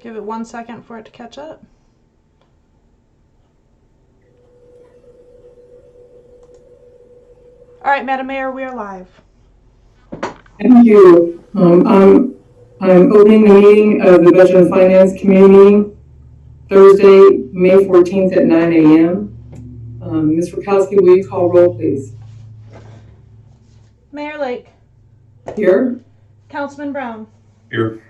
Give it 1 second for it to catch up. All right, Madam Mayor, we are live. Thank you. I'm opening the meeting of the Budget and Finance Committee Thursday, May 14th at 9 a.m. Ms. Rakowski, will you call roll, please? Mayor Lake. Here. Councilman Brown. Here.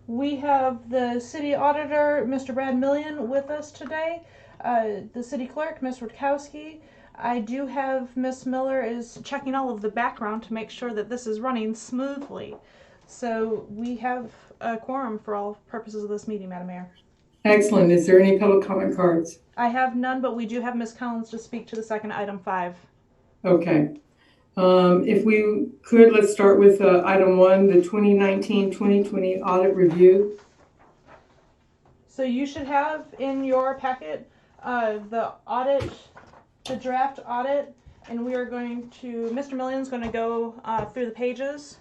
We have the city auditor, Mr. Brad Million, with us today. The city clerk, Ms. Rutkowski. I do have Miss Miller is checking all of the background to make sure that this is running smoothly. So we have a quorum for all purposes of this meeting, Madam Mayor. Excellent. Is there any public comment cards? I have none, but we do have Ms. Collins to speak to the second item 5. Okay. If we could, let's start with item 1, the 2019-2020 audit review. So you should have in your packet the draft audit, and we are going to, Mr. Million's going to go through the pages.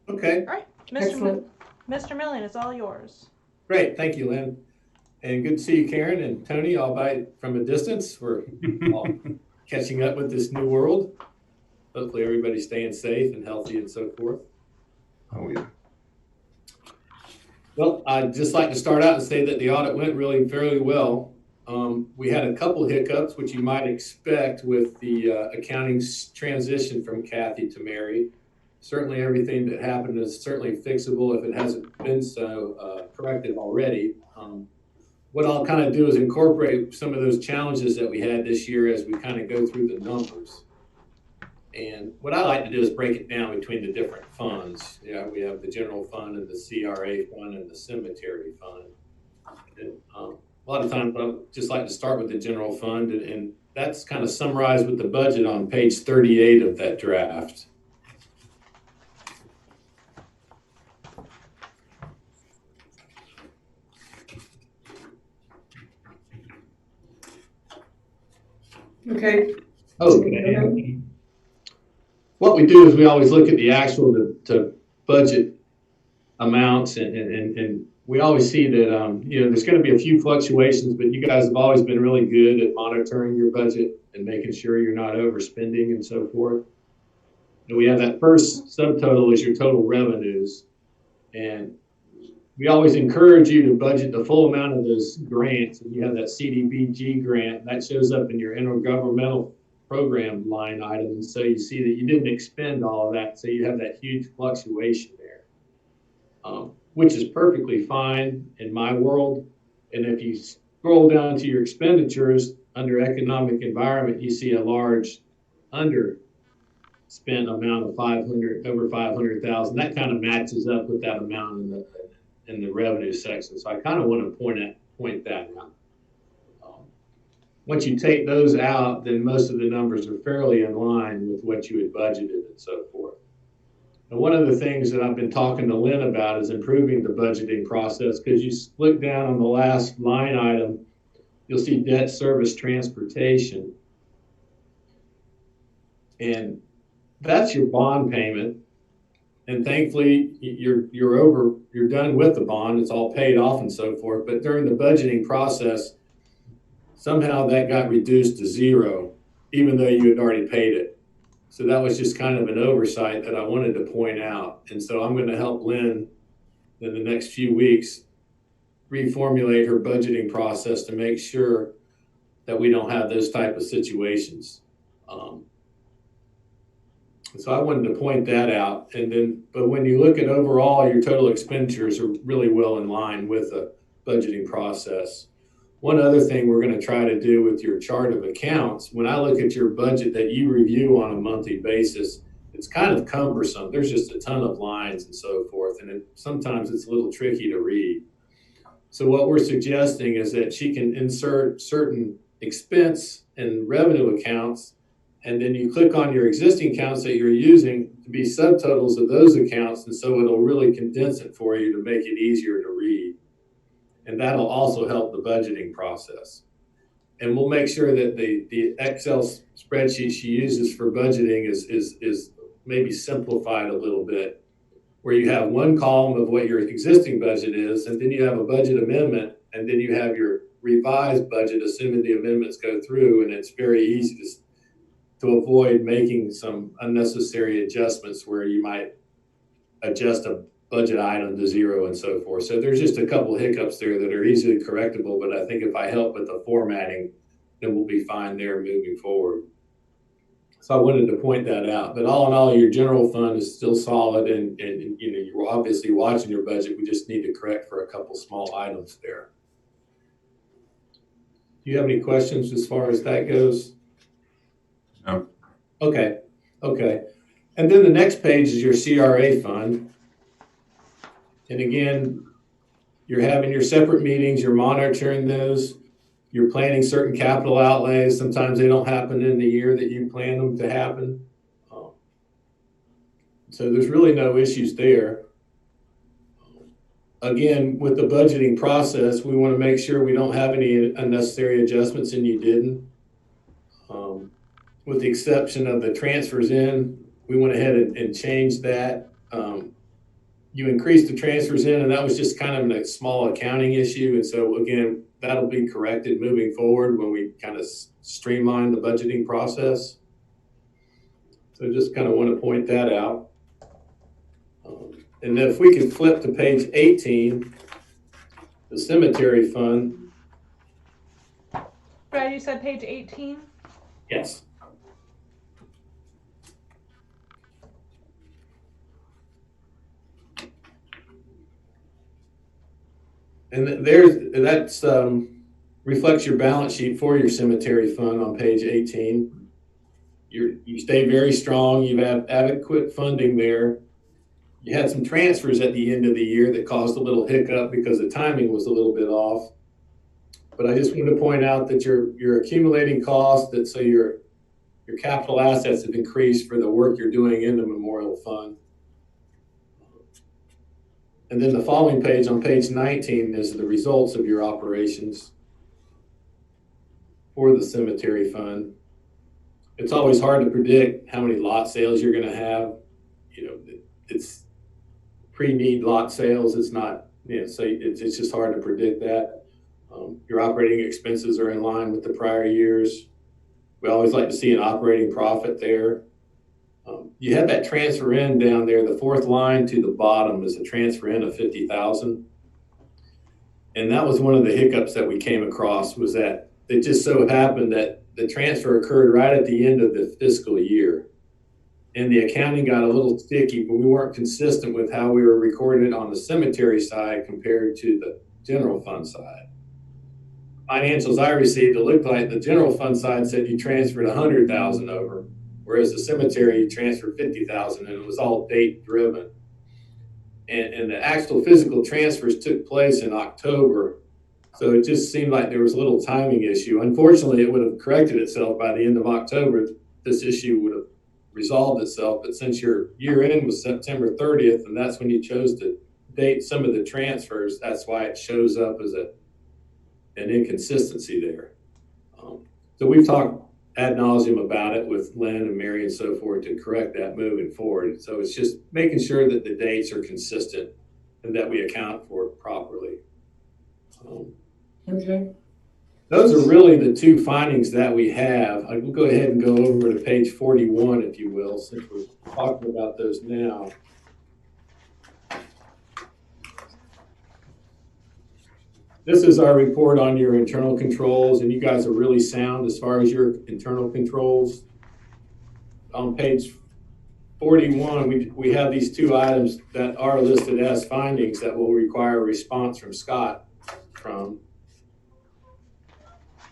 Okay. All right, Mr. Million, it's all yours. Great. Thank you, Lynn. And good to see you, Karen and Tony, albeit from a distance. We're all catching up with this new world. Hopefully everybody's staying safe and healthy and so forth. Oh, yeah. Well, I'd just like to start out and say that the audit went really fairly well. We had a couple hiccups, which you might expect with the accounting transition from Kathy to Mary. Certainly everything that happened is certainly fixable if it hasn't been so corrected already. What I'll kind of do is incorporate some of those challenges that we had this year as we kind of go through the numbers. And what I like to do is break it down between the different funds. Yeah, we have the general fund and the CRA fund and the cemetery fund. And, a lot of times I just like to start with the general fund, and that's kind of summarized with the budget on page 38 of that draft. Okay. Okay. What we do is we always look at the actual to budget amounts, and we always see that there's going to be a few fluctuations, but you guys have always been really good at monitoring your budget and making sure you're not overspending and so forth. And we have that first subtotal is your total revenues, and we always encourage you to budget the full amount of those grants. And you have that CDBG grant that shows up in your intergovernmental program line item, and so you see that you didn't expend all of that, so you have that huge fluctuation there, which is perfectly fine in my world. And if you scroll down to your expenditures under economic environment, you see a large underspent amount of over 500,000. That kind of matches up with that amount in the revenue section. So I kind of want to point that out. Once you take those out, then most of the numbers are fairly in line with what you had budgeted and so forth. And one of the things that I've been talking to Lynn about is improving the budgeting process, because you look down on the last line item, you'll see debt service transportation. And that's your bond payment. And thankfully you're done with the bond, it's all paid off and so forth. But during the budgeting process, somehow that got reduced to 0, even though you had already paid it. So that was just kind of an oversight that I wanted to point out. And so I'm going to help Lynn in the next few weeks reformulate her budgeting process to make sure that we don't have those type of situations. So I wanted to point that out. But when you look at overall, your total expenditures are really well in line with the budgeting process. One other thing we're going to try to do with your chart of accounts, when I look at your budget that you review on a monthly basis, it's kind of cumbersome. There's just a ton of lines and so forth, and sometimes it's a little tricky to read. So what we're suggesting is that she can insert certain expense and revenue accounts, and then you click on your existing accounts that you're using to be subtotals of those accounts, and so it'll really condense it for you to make it easier to read. And that'll also help the budgeting process. And we'll make sure that the Excel spreadsheet she uses for budgeting is maybe simplified a little bit, where you have one column of what your existing budget is, and then you have a budget amendment, and then you have your revised budget, assuming the amendments go through, and it's very easy to avoid making some unnecessary adjustments where you might adjust a budget item to zero and so forth. So there's just a couple hiccups there that are easily correctable, but I think if I help with the formatting, then we'll be fine there moving forward. So I wanted to point that out. But all in all, your general fund is still solid, and you know, you're obviously watching your budget. We just need to correct for a couple small items there. Do you have any questions as far as that goes? No. Okay. And then the next page is your CRA fund. And again, you're having your separate meetings, you're monitoring those, you're planning certain capital outlays. Sometimes they don't happen in the year that you plan them to happen. So there's really no issues there. Again, with the budgeting process, we want to make sure we don't have any unnecessary adjustments, and you didn't. With the exception of the transfers in, we went ahead and changed that. You increased the transfers in, and that was just kind of a small accounting issue. And so again, that'll be corrected moving forward when we kind of streamline the budgeting process. So just kind of want to point that out. And then if we could flip to page 18, the cemetery fund. Brad, you said page 18? Yes. And that's reflects your balance sheet for your cemetery fund on page 18. You stay very strong. You have adequate funding there. You had some transfers at the end of the year that caused a little hiccup because the timing was a little bit off. But I just wanted to point out that you're accumulating costs, that so your capital assets have increased for the work you're doing in the memorial fund. And then the following page, on page 19, is the results of your operations for the cemetery fund. It's always hard to predict how many lot sales you're going to have. You know, it's pre-need lot sales. It's not, you know, so it's just hard to predict that. Your operating expenses are in line with the prior years. We always like to see an operating profit there. You had that transfer in down there. The fourth line to the bottom is a transfer in of $50,000. And that was one of the hiccups that we came across, was that it just so happened that the transfer occurred right at the end of the fiscal year. And the accounting got a little sticky, but we weren't consistent with how we were recorded on the cemetery side compared to the general fund side. Financials I received, it looked like the general fund side said you transferred 100,000 over, whereas the cemetery you transferred 50,000, and it was all date driven. And the actual physical transfers took place in October, so it just seemed like there was a little timing issue. Unfortunately, it would have corrected itself by the end of October. This issue would have resolved itself, but since your year end was September 30th, and that's when you chose to date some of the transfers, that's why it shows up as an inconsistency there. So we've talked ad nauseum about it with Lynn and Mary and so forth to correct that moving forward. So it's just making sure that the dates are consistent and that we account for it properly. Okay. Those are really the two findings that we have. I will go ahead and go over to page 41, if you will, since we're talking about those now. This is our report on your internal controls, and you guys are really sound as far as your internal controls. On page 41, we have these two items that are listed as findings that will require a response from Scott from.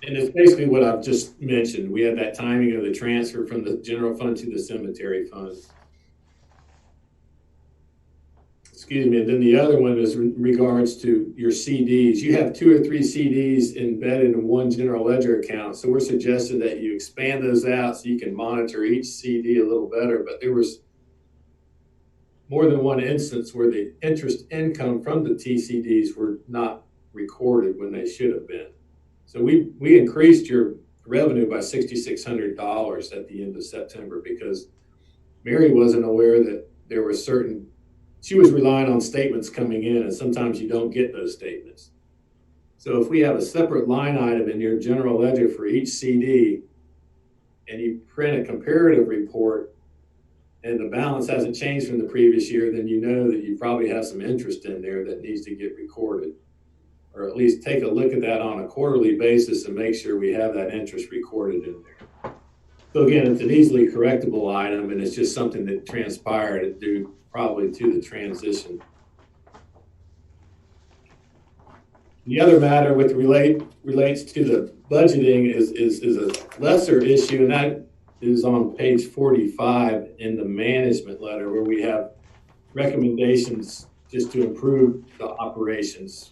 And it's basically what I've just mentioned. We had that timing of the transfer from the general fund to the cemetery fund. Excuse me. And then the other one is in regards to your CDs. You have 2 or 3 CDs embedded in one general ledger account. So we're suggesting that you expand those out so you can monitor each CD a little better. But there was more than one instance where the interest income from the TCDs were not recorded when they should have been. So we increased your revenue by $6,600 at the end of September because Mary wasn't aware that there were certain she was relying on statements coming in, and sometimes you don't get those statements. So if we have a separate line item in your general ledger for each CD, and you print a comparative report, and the balance hasn't changed from the previous year, then you know that you probably have some interest in there that needs to get recorded. Or at least take a look at that on a quarterly basis and make sure we have that interest recorded in there. So again, it's an easily correctable item, and it's just something that transpired due probably to the transition. The other matter which relates to the budgeting is a lesser issue, and that is on page 45 in the management letter, where we have recommendations just to improve the operations.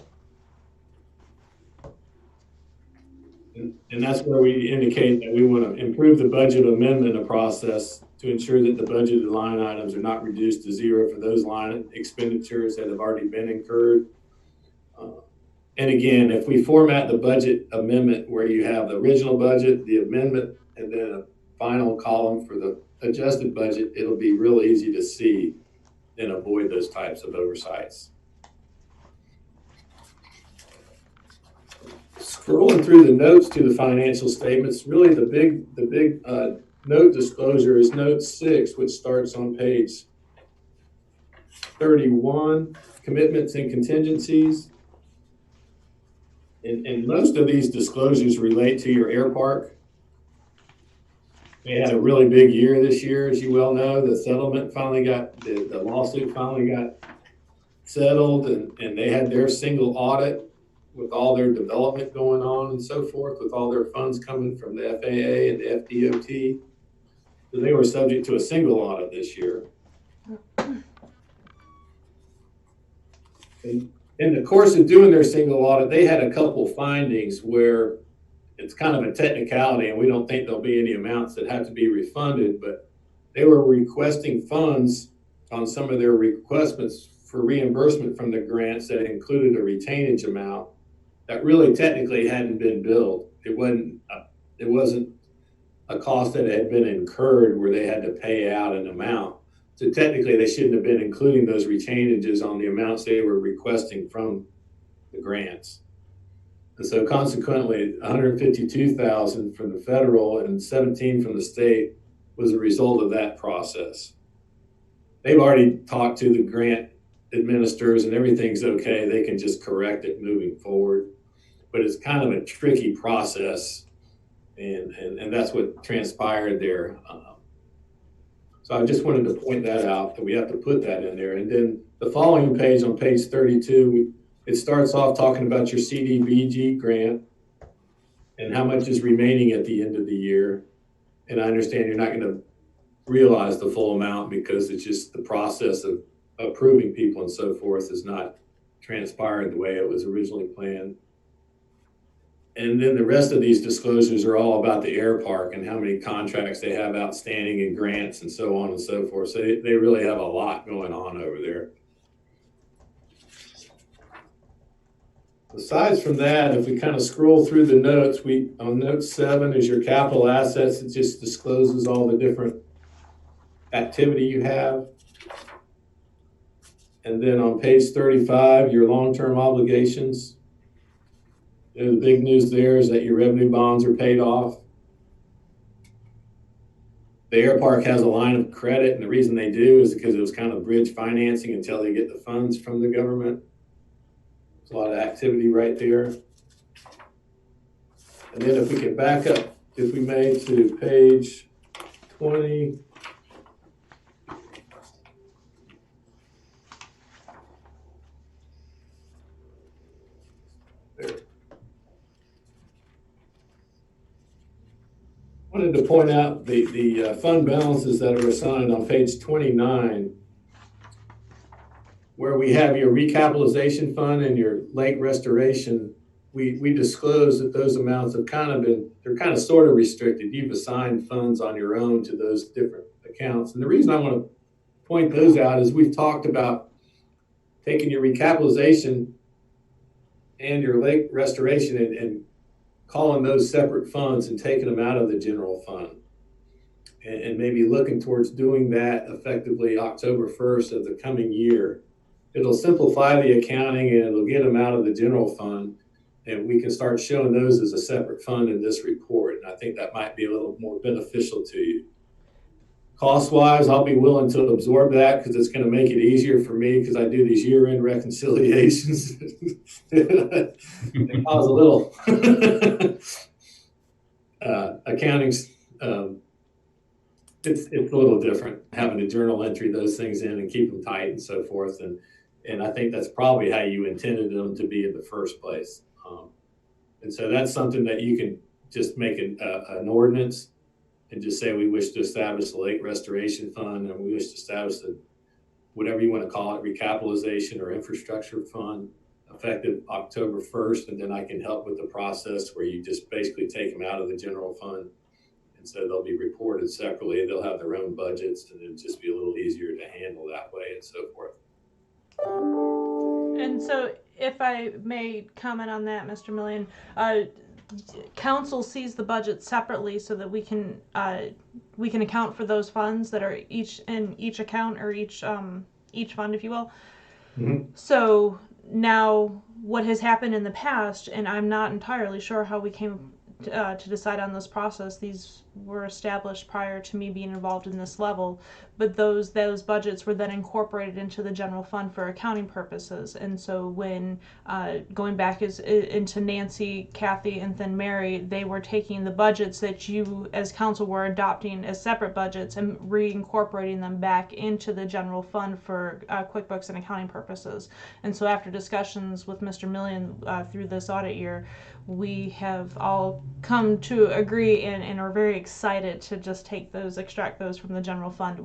And that's where we indicate that we want to improve the budget amendment process to ensure that the budgeted line items are not reduced to zero for those line expenditures that have already been incurred. And again, if we format the budget amendment where you have the original budget, the amendment, and then a final column for the adjusted budget, it'll be real easy to see and avoid those types of oversights. Scrolling through the notes to the financial statements, really the big note disclosure is note 6, which starts on page 31, commitments and contingencies. And most of these disclosures relate to your air park. They had a really big year this year, as you well know. The settlement finally got, the lawsuit finally got settled, and they had their single audit with all their development going on and so forth, with all their funds coming from the FAA and the FDOT. So they were subject to a single audit this year. And in the course of doing their single audit, they had a couple findings where it's kind of a technicality, and we don't think there'll be any amounts that have to be refunded, but they were requesting funds on some of their requests for reimbursement from the grants that included a retainage amount that really technically hadn't been billed. It wasn't a cost that had been incurred where they had to pay out an amount. So technically, they shouldn't have been including those retainages on the amounts they were requesting from the grants. And so consequently, $152,000 from the federal and $17,000 from the state was a result of that process. They've already talked to the grant administrators and everything's okay. They can just correct it moving forward. But it's kind of a tricky process, and that's what transpired there. So I just wanted to point that out, that we have to put that in there. And then the following page, on page 32, it starts off talking about your CDBG grant and how much is remaining at the end of the year. And I understand you're not going to realize the full amount because it's just the process of approving people and so forth is not transpired the way it was originally planned. And then the rest of these disclosures are all about the air park and how many contracts they have outstanding and grants and so on and so forth. So they really have a lot going on over there. Aside from that, if we kind of scroll through the notes, on note 7 is your capital assets. It just discloses all the different activity you have. And then on page 35, your long-term obligations. The big news there is that your revenue bonds are paid off. The air park has a line of credit, and the reason they do is because it was kind of bridge financing until they get the funds from the government. There's a lot of activity right there. And then if we can back up, if we may, to page 20. I wanted to point out the fund balances that are assigned on page 29, where we have your recapitalization fund and your lake restoration. We disclose that those amounts have they're kind of sort of restricted. You've assigned funds on your own to those different accounts. And the reason I want to point those out is we've talked about taking your recapitalization and your lake restoration and calling those separate funds and taking them out of the general fund, and maybe looking towards doing that effectively October 1st of the coming year. it'll simplify the accounting and it'll get them out of the general fund. And we can start showing those as a separate fund in this report. And I think that might be a little more beneficial to you. Cost-wise, I'll be willing to absorb that because it's going to make it easier for me because I do these year-end reconciliations. They cause a little accounting. It's a little different having to journal entry those things in and keep them tight and so forth. And I think that's probably how you intended them to be in the first place. And so that's something that you can just make an ordinance and just say we wish to establish a lake restoration fund and we wish to establish whatever you want to call it, recapitalization or infrastructure fund effective October 1st. And then I can help with the process where you just basically take them out of the general fund. And so they'll be reported separately. They'll have their own budgets and it'll just be a little easier to handle that way and so forth. And so, if I may comment on that, Mr. Million, council sees the budget separately so that we can account for those funds that are each in each account or each fund, if you will. Mm-hmm. So now, what has happened in the past, and I'm not entirely sure how we came to decide on this process. These were established prior to me being involved in this level, but those budgets were then incorporated into the general fund for accounting purposes. And so when going back into Nancy, Kathy, and then Mary, they were taking the budgets that you as council were adopting as separate budgets and reincorporating them back into the general fund for QuickBooks and accounting purposes. And so after discussions with Mr. Million through this audit year, we have all come to agree and are very excited to just extract those from the general fund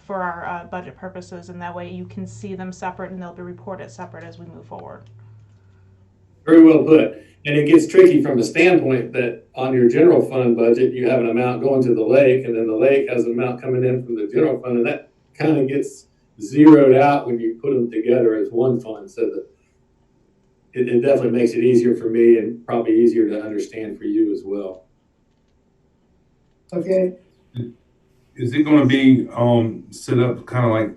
for our budget purposes, and that way you can see them separate and they'll be reported separate as we move forward. Very well put. And it gets tricky from the standpoint that on your general fund budget, you have an amount going to the lake, and then the lake has an amount coming in from the general fund, and that kind of gets zeroed out when you put them together as one fund. So that it definitely makes it easier for me and probably easier to understand for you as well. Okay. Is it going to be set up kind of like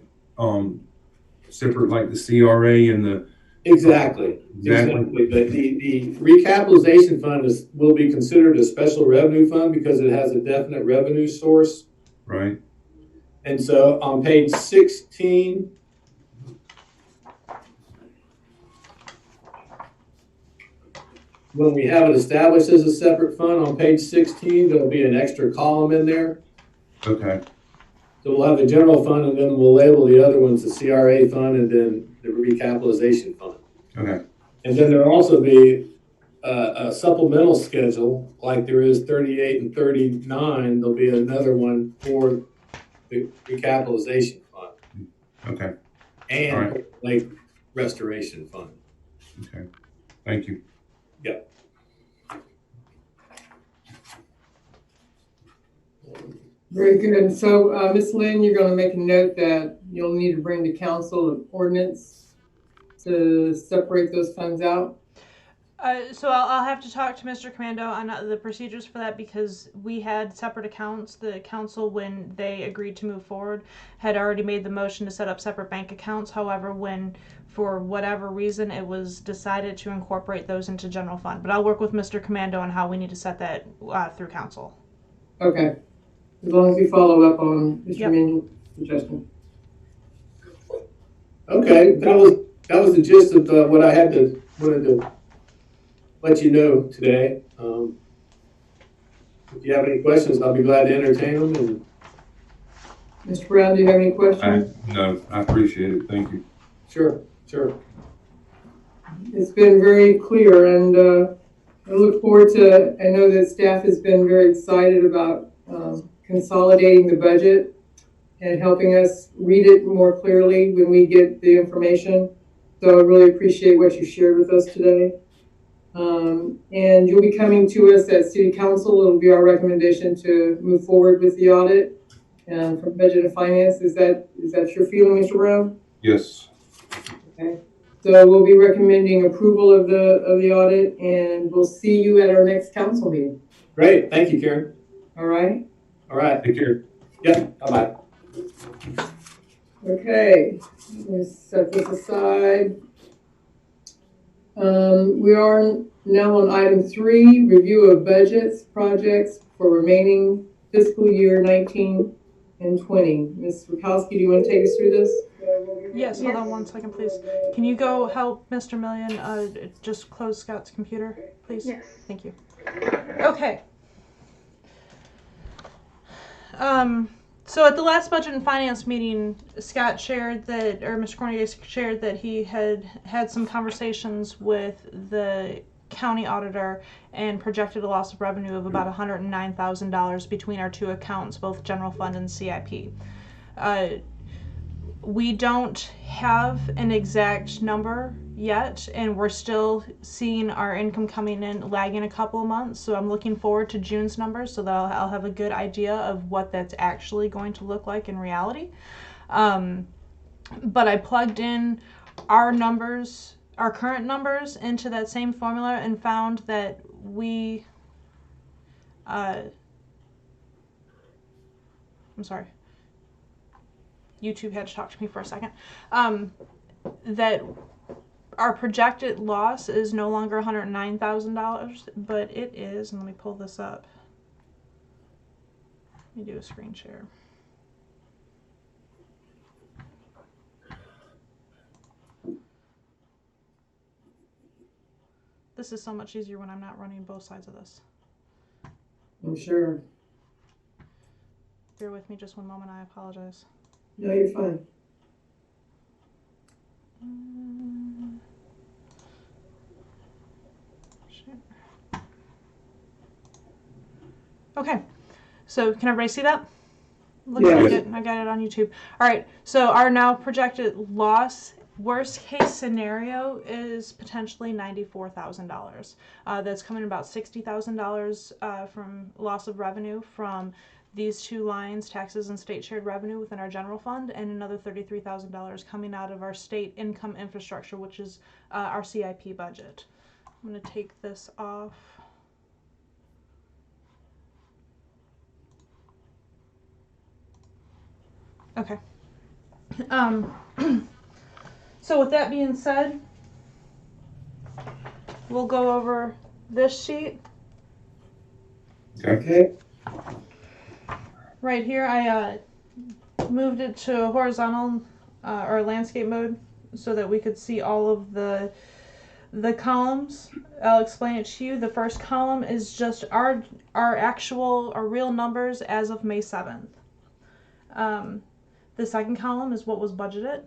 separate, like the CRA and the? Exactly. But the recapitalization fund will be considered a special revenue fund because it has a definite revenue source. Right. And so on page 16, when we have it established as a separate fund on page 16, there'll be an extra column in there. Okay. So we'll have the general fund and then we'll label the other ones the CRA fund and then the recapitalization fund. Okay. And then there'll also be a supplemental schedule like there is 38 and 39. There'll be another one for the recapitalization fund. Okay. And right. Lake restoration fund. Okay. Thank you. Yeah. Very good. So, Ms. Lynn, you're going to make a note that you'll need to bring to council an ordinance to separate those funds out. So I'll have to talk to Mr. Commando on the procedures for that, because we had separate accounts. The council, when they agreed to move forward, had already made the motion to set up separate bank accounts. However, when for whatever reason it was decided to incorporate those into general fund. But I'll work with Mr. Commando on how we need to set that through council. Okay. As long as you follow up on Mr. Yep. Minion's suggestion. Okay, that was the gist of what I wanted to let you know today. If you have any questions, I'll be glad to entertain them. And Mr. Brown, do you have any questions? No, I appreciate it. Thank you. Sure. It's been very clear, and I look forward to, I know that staff has been very excited about consolidating the budget and helping us read it more clearly when we get the information. So I really appreciate what you shared with us today. And you'll be coming to us at City Council. It'll be our recommendation to move forward with the audit from Budget and Finance. Is that your feeling, Mr. Brown? Yes. Okay. So we'll be recommending approval of the audit, and we'll see you at our next council meeting. Great. Thank you, Karen. All right. All right. Take care. Yeah. Bye-bye. Okay, let's set this aside. We are now on item 3, review of budgets, projects for remaining fiscal year 19 and 20. Ms. Rakowski, do you want to take us through this? Yes, hold on one second, please. Can you go help Mr. Million just close Scott's computer, please? Yes. Thank you. Okay. So at the last budget and finance meeting, Scott shared that, or Mr. Cornelius shared that he had some conversations with the county auditor and projected a loss of revenue of about $109,000 between our two accounts, both general fund and CIP. We don't have an exact number yet, and we're still seeing our income coming in lagging a couple of months. So I'm looking forward to June's numbers so that I'll have a good idea of what that's actually going to look like in reality. But I plugged in our numbers, our current numbers, into that same formula and found that we, I'm sorry. YouTube had to talk to me for a second, that our projected loss is no longer $109,000, but it is, and let me pull this up. Let me do a screen share. This is so much easier when I'm not running both sides of this. I'm sure. Bear with me just one moment, I apologize. No, you're fine. Okay, so can everybody see that? Looks Yes. like it. I got it on YouTube. All right, so our now projected loss, worst case scenario, is potentially $94,000. That's coming about $60,000 from loss of revenue from these two lines, taxes and state shared revenue within our general fund, and another $33,000 coming out of our state income infrastructure, which is our CIP budget. I'm going to take this off. Okay. So with that being said, we'll go over this sheet. Okay. Right here, I moved it to horizontal or landscape mode so that we could see all of the columns. I'll explain it to you. The first column is just our real numbers as of May 7th. The second column is what was budgeted.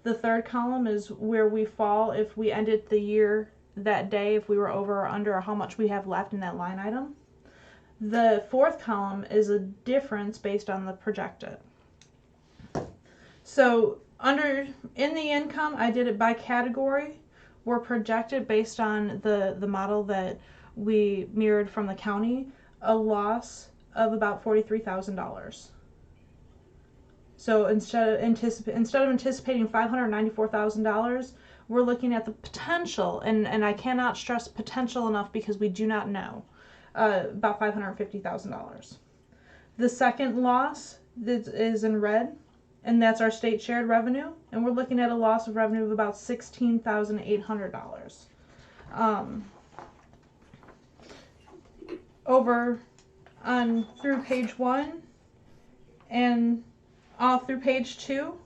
The third column is where we fall if we ended the year that day, if we were over or under, or how much we have left in that line item. The fourth column is a difference based on the projected. So in the income, I did it by category. We're projected based on the model that we mirrored from the county, a loss of about $43,000. So instead of anticipating $594,000, we're looking at the potential, and I cannot stress potential enough because we do not know, about $550,000. The second loss is in red, and that's our state shared revenue, and we're looking at a loss of revenue of about $16,800. Over on through page 1 and all through page 2,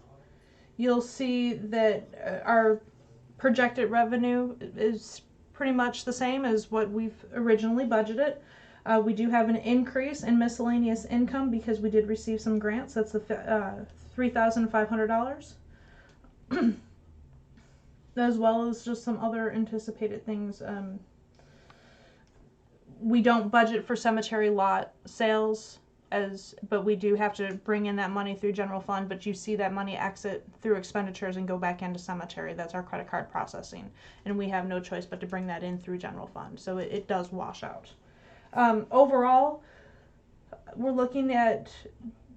you'll see that our projected revenue is pretty much the same as what we've originally budgeted. We do have an increase in miscellaneous income because we did receive some grants. That's the $3,500, as well as just some other anticipated things. We don't budget for cemetery lot sales, but we do have to bring in that money through general fund, but you see that money exit through expenditures and go back into cemetery. That's our credit card processing, and we have no choice but to bring that in through general fund, so it does wash out. Overall, we're looking at,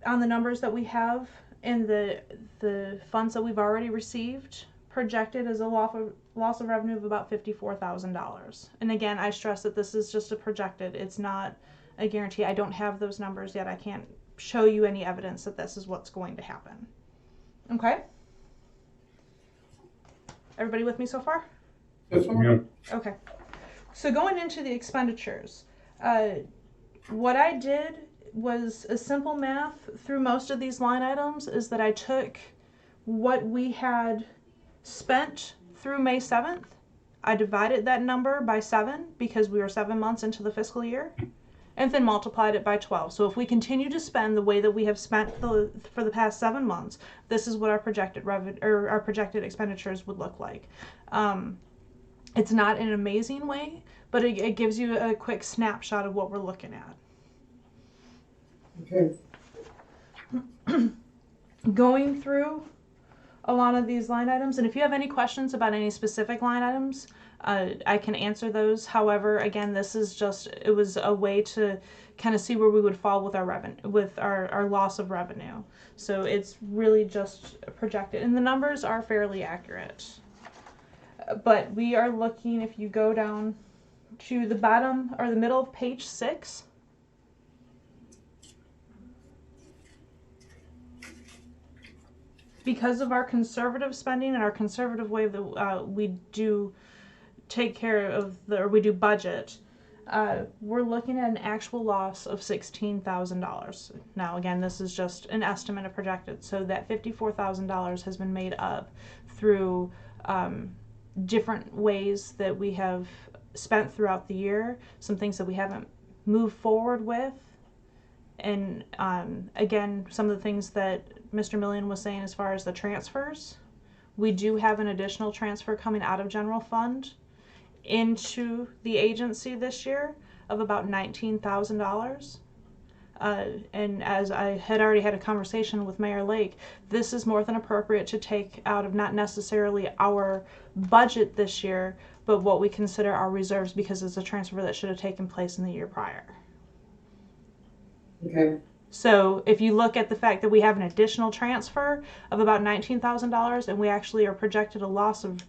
on the numbers that we have and the funds that we've already received, projected as a loss of revenue of about $54,000. And again, I stress that this is just a projected. It's not a guarantee. I don't have those numbers yet. I can't show you any evidence that this is what's going to happen. Okay. Everybody with me so far? That's fine. Yeah. Okay. So going into the expenditures, what I did was a simple math through most of these line items is that I took what we had spent through May 7th. I divided that number by 7 because we were 7 months into the fiscal year, and then multiplied it by 12. So if we continue to spend the way that we have spent for the past 7 months, this is what our projected revenue or our projected expenditures would look like. It's not an amazing way, but it gives you a quick snapshot of what we're looking at. Okay. Going through a lot of these line items, and if you have any questions about any specific line items, I can answer those. However, again, this is just, it was a way to kind of see where we would fall with our revenue, with our loss of revenue. So it's really just projected, and the numbers are fairly accurate. But we are looking, if you go down to the bottom or the middle of page 6, because of our conservative spending and our conservative way that we do take care of or we do budget, we're looking at an actual loss of $16,000. Now, again, this is just an estimate of projected, so that $54,000 has been made up through different ways that we have spent throughout the year, some things that we haven't moved forward with, and again, some of the things that Mr. Million was saying as far as the transfers. We do have an additional transfer coming out of general fund into the agency this year of about $19,000. And as I had already had a conversation with Mayor Lake, this is more than appropriate to take out of not necessarily our budget this year, but what we consider our reserves, because it's a transfer that should have taken place in the year prior. Okay. So if you look at the fact that we have an additional transfer of about $19,000 and we actually are projected a loss of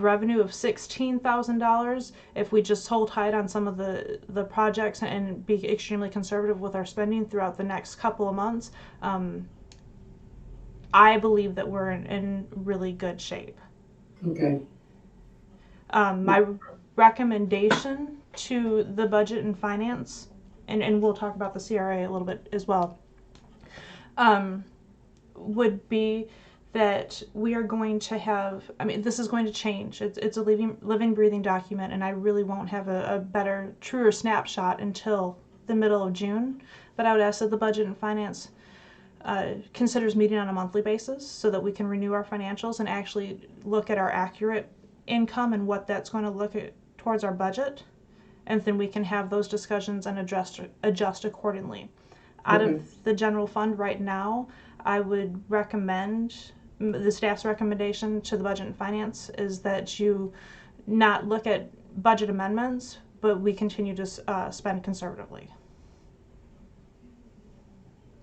revenue of $16,000, if we just hold tight on some of the projects and be extremely conservative with our spending throughout the next couple of months, I believe that we're in really good shape. Okay. My recommendation to the budget and finance, and we'll talk about the CRA a little bit as well, would be that we are going to have, I mean, this is going to change. It's a living, breathing document, and I really won't have a better, truer snapshot until the middle of June. But I would ask that the budget and finance considers meeting on a monthly basis so that we can renew our financials and actually look at our accurate income and what that's going to look at towards our budget. And then we can have those discussions and adjust accordingly. Out Okay. of the general fund right now, I would recommend, the staff's recommendation to the budget and finance is that you not look at budget amendments, but we continue to spend conservatively.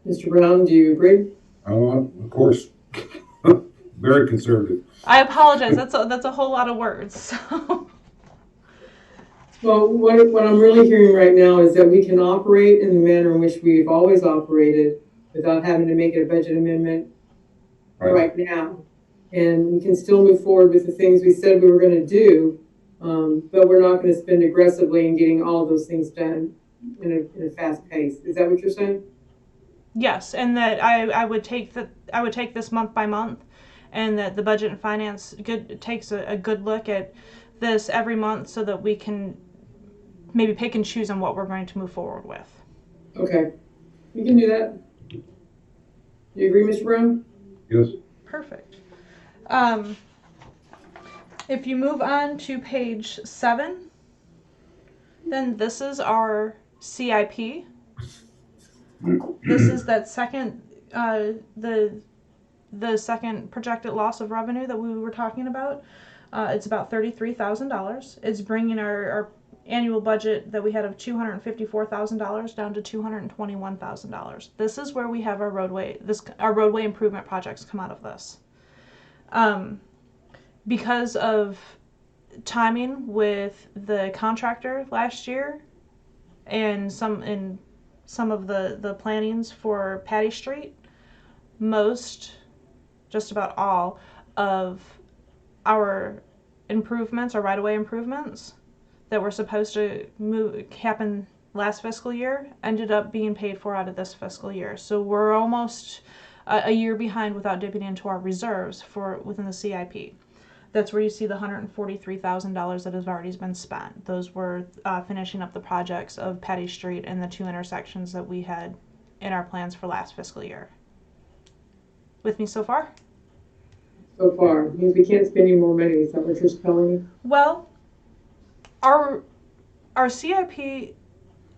Mr. Brown, do you agree? Of course. Very conservative. I apologize. That's a whole lot of words. So. Well, what I'm really hearing right now is that we can operate in the manner in which we've always operated without having to make a budget amendment right now. And we can still move forward with the things we said we were going to do, but we're not going to spend aggressively in getting all of those things done in a fast pace. Is that what you're saying? Yes, and that I would take this month by month, and that the budget and finance takes a good look at this every month so that we can maybe pick and choose on what we're going to move forward with. Okay, we can do that. Do you agree, Mr. Brown? Yes. Perfect. If you move on to page 7, then this is our CIP. This is that second, the second projected loss of revenue that we were talking about. It's about $33,000. It's bringing our annual budget that we had of $254,000 down to $221,000. This is where we have our roadway improvement projects come out of this. Because of timing with the contractor last year and some of the plannings for Patty Street, most just about all of our improvements, our right-of-way improvements that were supposed to happen last fiscal year ended up being paid for out of this fiscal year. So we're almost a year behind without dipping into our reserves for within the CIP. That's where you see the $143,000 that has already been spent. Those were finishing up the projects of Petty Street and the 2 intersections that we had in our plans for last fiscal year. With me so far? So far, means we can't spend any more money. Is that what you're telling me? Well, our CIP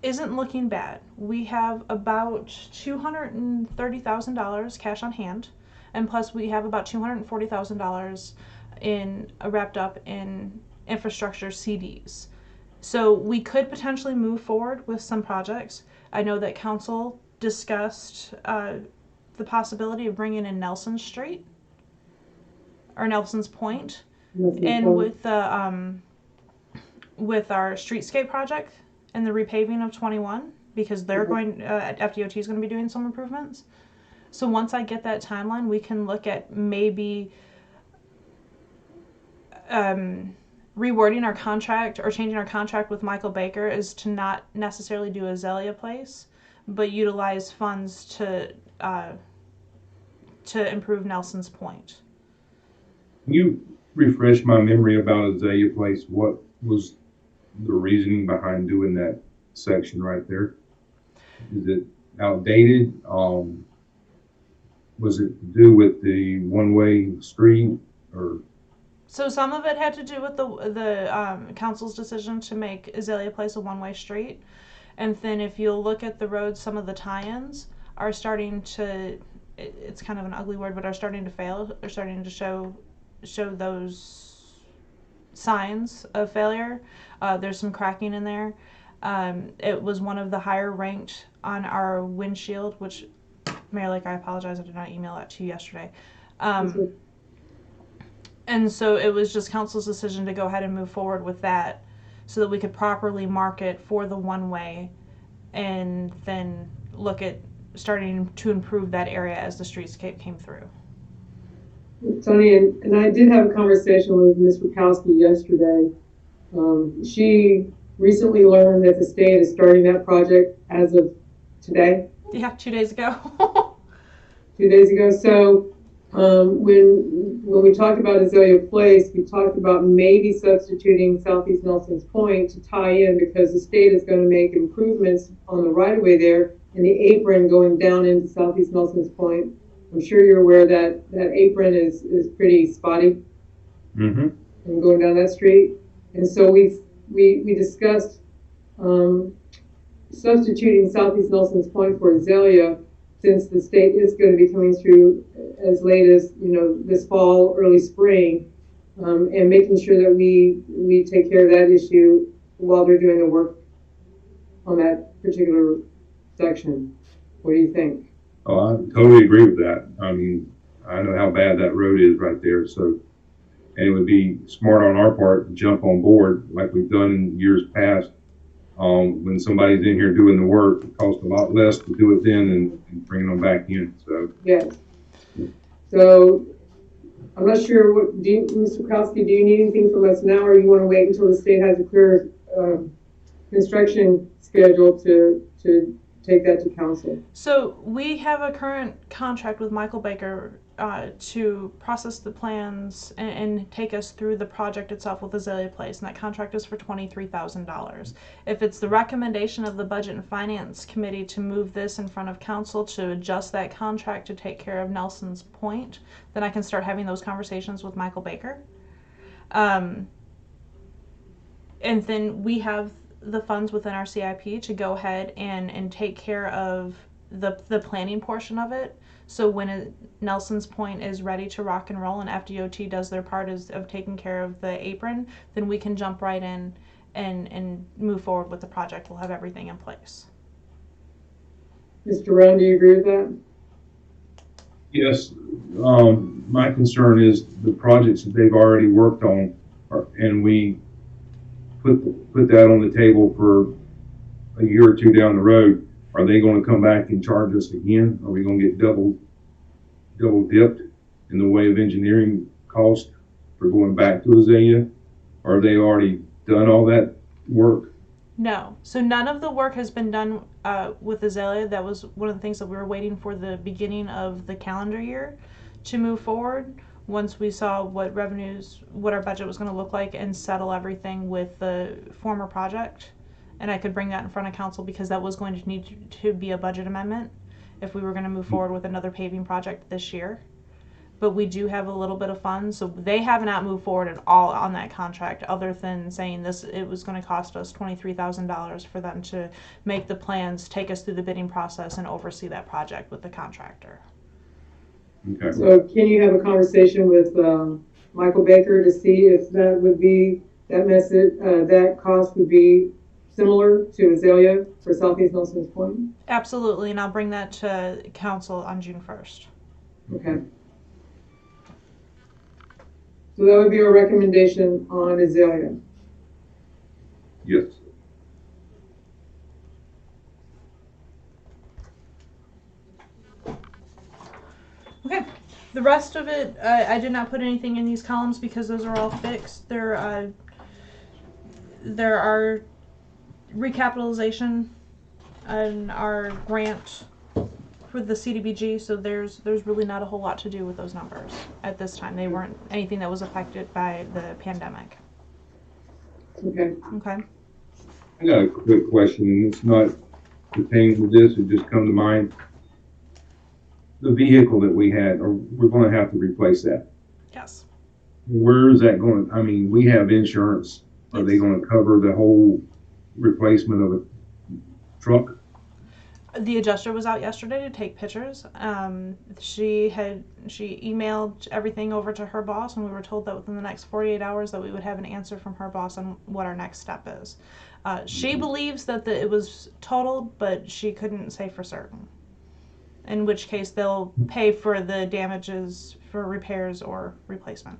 isn't looking bad. We have about $230,000 cash on hand, and plus we have about $240,000 in wrapped up in infrastructure CDs. So we could potentially move forward with some projects. I know that council discussed the possibility of bringing in Nelson Street or Nelson's Point, and with the with our streetscape project and the repaving of 21, because they're going FDOT is going to be doing some improvements. So once I get that timeline, we can look at maybe rewording our contract or changing our contract with Michael Baker is to not necessarily do Azalea Place, but utilize funds to improve Nelson's Point. Can you refresh my memory about Azalea Place? What was the reasoning behind doing that section right there? Is it outdated? Was it to do with the one-way street, or? So some of it had to do with the council's decision to make Azalea Place a one-way street, and then if you'll look at the roads, some of the tie-ins are starting to. It's kind of an ugly word, but are starting to fail. They're starting to show those signs of failure. There's some cracking in there. It was one of the higher ranked on our windshield, which, Mayor Lake, I apologize, I did not email that to you yesterday. And so it was just council's decision to go ahead and move forward with that so that we could properly mark it for the one way and then look at starting to improve that area as the streetscape came through. Tony, and I did have a conversation with Ms. Wachowski yesterday. She recently learned that the state is starting that project as of today. Yeah, 2 days ago. 2 days ago. So when we talked about Azalea Place, we talked about maybe substituting Southeast Nelson's Point to tie in, because the state is going to make improvements on the right of way there and the apron going down into Southeast Nelson's Point. I'm sure you're aware that that apron is pretty spotty. Mm-hmm. And going down that street. And so we discussed substituting Southeast Nelson's Point for Azalea, since the state is going to be coming through as late as, this fall, early spring, and making sure that we take care of that issue while they're doing the work on that particular section. What do you think? Oh, I totally agree with that. I mean, I know how bad that road is right there, so, and it would be smart on our part to jump on board like we've done in years past. When somebody's in here doing the work, it costs a lot less to do it then and bring them back in. So yes. So I'm not sure. Mr. Wachowski, do you need anything from us now, or you want to wait until the state has a clear construction schedule to take that to council? So we have a current contract with Michael Baker to process the plans and take us through the project itself with Azalea Place, and that contract is for $23,000. If it's the recommendation of the Budget and Finance Committee to move this in front of council to adjust that contract to take care of Nelson's Point, then I can start having those conversations with Michael Baker. And then we have the funds within our CIP to go ahead and take care of the planning portion of it. So when Nelson's Point is ready to rock and roll and FDOT does their part of taking care of the apron, then we can jump right in and move forward with the project. We'll have everything in place. Mr. Rowan, do you agree with that? yes, my concern is the projects that they've already worked on, and we put that on the table for a year or two down the road. Are they going to come back and charge us again? Are we going to get double dipped? in the way of engineering cost for going back to Azalea? Or have they already done all that work? No. So none of the work has been done with Azalea. That was one of the things that we were waiting for the beginning of the calendar year to move forward. Once we saw what revenues, what our budget was going to look like, and settle everything with the former project, and I could bring that in front of council because that was going to need to be a budget amendment if we were going to move forward with another paving project this year. But we do have a little bit of funds, so they have not moved forward at all on that contract, other than saying this, it was going to cost us $23,000 for them to make the plans, take us through the bidding process, and oversee that project with the contractor. Okay. So can you have a conversation with Michael Baker to see if that would be, that message, that cost would be similar to Azalea for Southeast Nelson's Point? Absolutely, and I'll bring that to council on June 1st. Okay. So that would be our recommendation on Azalea. Yes. Okay, the rest of it, I did not put anything in these columns because those are all fixed. There are recapitalization and our grant for the CDBG, so there's really not a whole lot to do with those numbers at this time. They weren't anything that was affected by the pandemic. Okay. Okay. I got a quick question, and it's not pertaining to this, it just come to mind. The vehicle that we had, or we're gonna have to replace that. Yes. Where is that going? I mean, we have insurance. Are they gonna cover the whole replacement of a truck? The adjuster was out yesterday to take pictures. She emailed everything over to her boss, and we were told that within the next 48 hours that we would have an answer from her boss on what our next step is. She believes that it was totaled, but she couldn't say for certain. In which case they'll pay for the damages for repairs or replacement.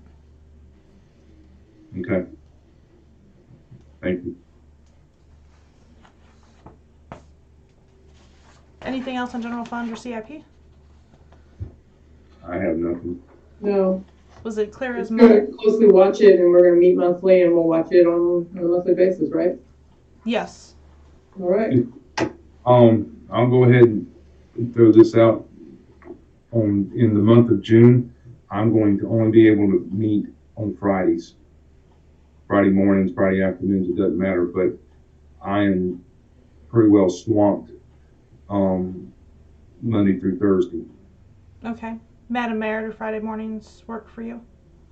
Okay. Thank you. Anything else on general fund or CIP? I have nothing. No. Was it clear as We're mud? gonna closely watch it, and we're gonna meet monthly, and we'll watch it on a monthly basis, right? Yes. All right. I'll go ahead and throw this out. In the month of June, I'm going to only be able to meet on Fridays. Friday mornings, Friday afternoons, it doesn't matter, but I am pretty well swamped Monday through Thursday. Okay. Madam Mayor, do Friday mornings work for you?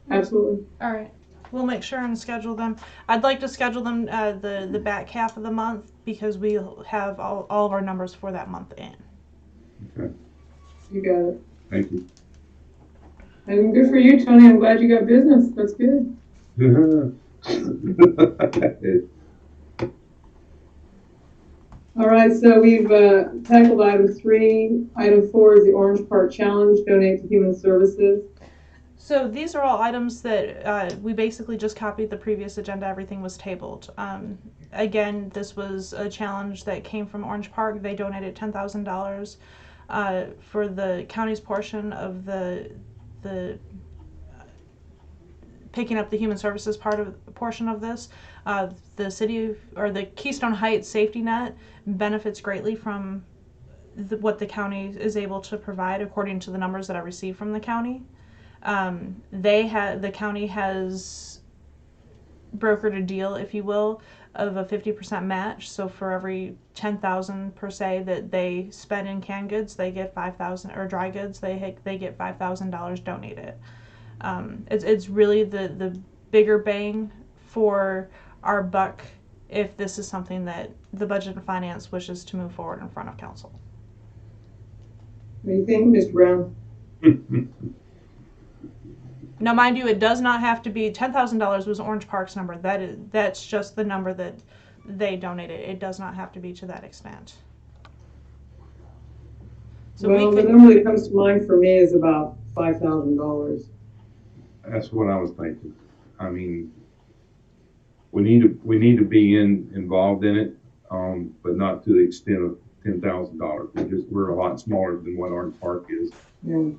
Absolutely. All right. We'll make sure and schedule them. I'd like to schedule them the back half of the month because we'll have all of our numbers for that month in. Okay. You got it. Thank you. And good for you, Tony. I'm glad you got business. That's good. All right, so we've tackled item 3. Item 4 is the Orange Park Challenge, donate to human services. So these are all items that we basically just copied the previous agenda. Everything was tabled. Again, this was a challenge that came from Orange Park. They donated $10,000 for the county's portion of the picking up the human services portion of this. The city or the Keystone Heights safety net benefits greatly from what the county is able to provide according to the numbers that I received from the county. The county has brokered a deal, if you will, of a 50% match. So for every $10,000 per se that they spend in canned goods, they get $5,000, or dry goods, they get $5,000 donated. It's really the bigger bang for our buck if this is something that the Budget and Finance wishes to move forward in front of council. What do you think, Mr. Brown? Now, mind you, it does not have to be $10,000 was Orange Park's number. That's just the number that they donated. It does not have to be to that extent. So well, the number that comes to mind for me is about $5,000. That's what I was thinking. I mean, we need to be involved in it, but not to the extent of $10,000. We're a lot smaller than what Orange Park is. Yeah.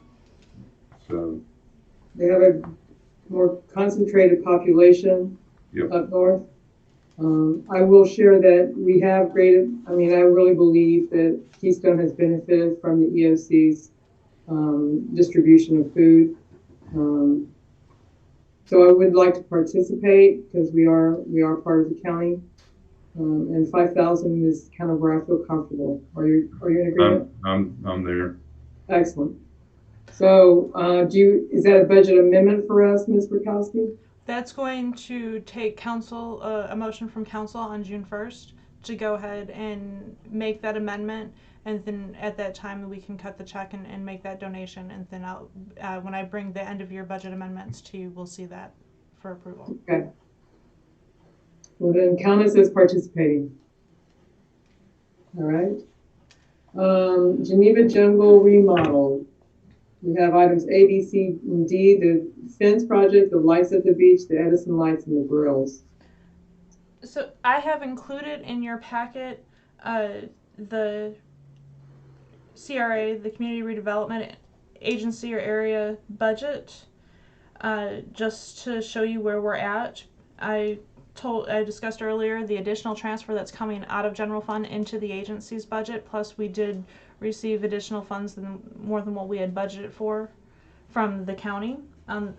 So they have a more concentrated population Yep. up north. I will share that we have I really believe that Keystone has benefited from the EOC's distribution of food. So I would like to participate because we are part of the county. And 5,000 is kind of where I feel comfortable. Are you in agreement? I'm there. Excellent. So, is that a budget amendment for us, Ms. Burkowski? That's going to take council, a motion from council on June 1st to go ahead and make that amendment. And then at that time, we can cut the check and make that donation. And then when I bring the end of year budget amendments to you, we'll see that for approval. Okay. Well, then count us as participating. All right. Geneva Jungle remodel. We have items A, B, C, and D, the fence project, the lights at the beach, the Edison lights, and the grills. So I have included in your packet the CRA, the Community Redevelopment Agency or area budget, just to show you where we're at. I discussed earlier the additional transfer that's coming out of general fund into the agency's budget, plus we did receive additional funds more than what we had budgeted for from the county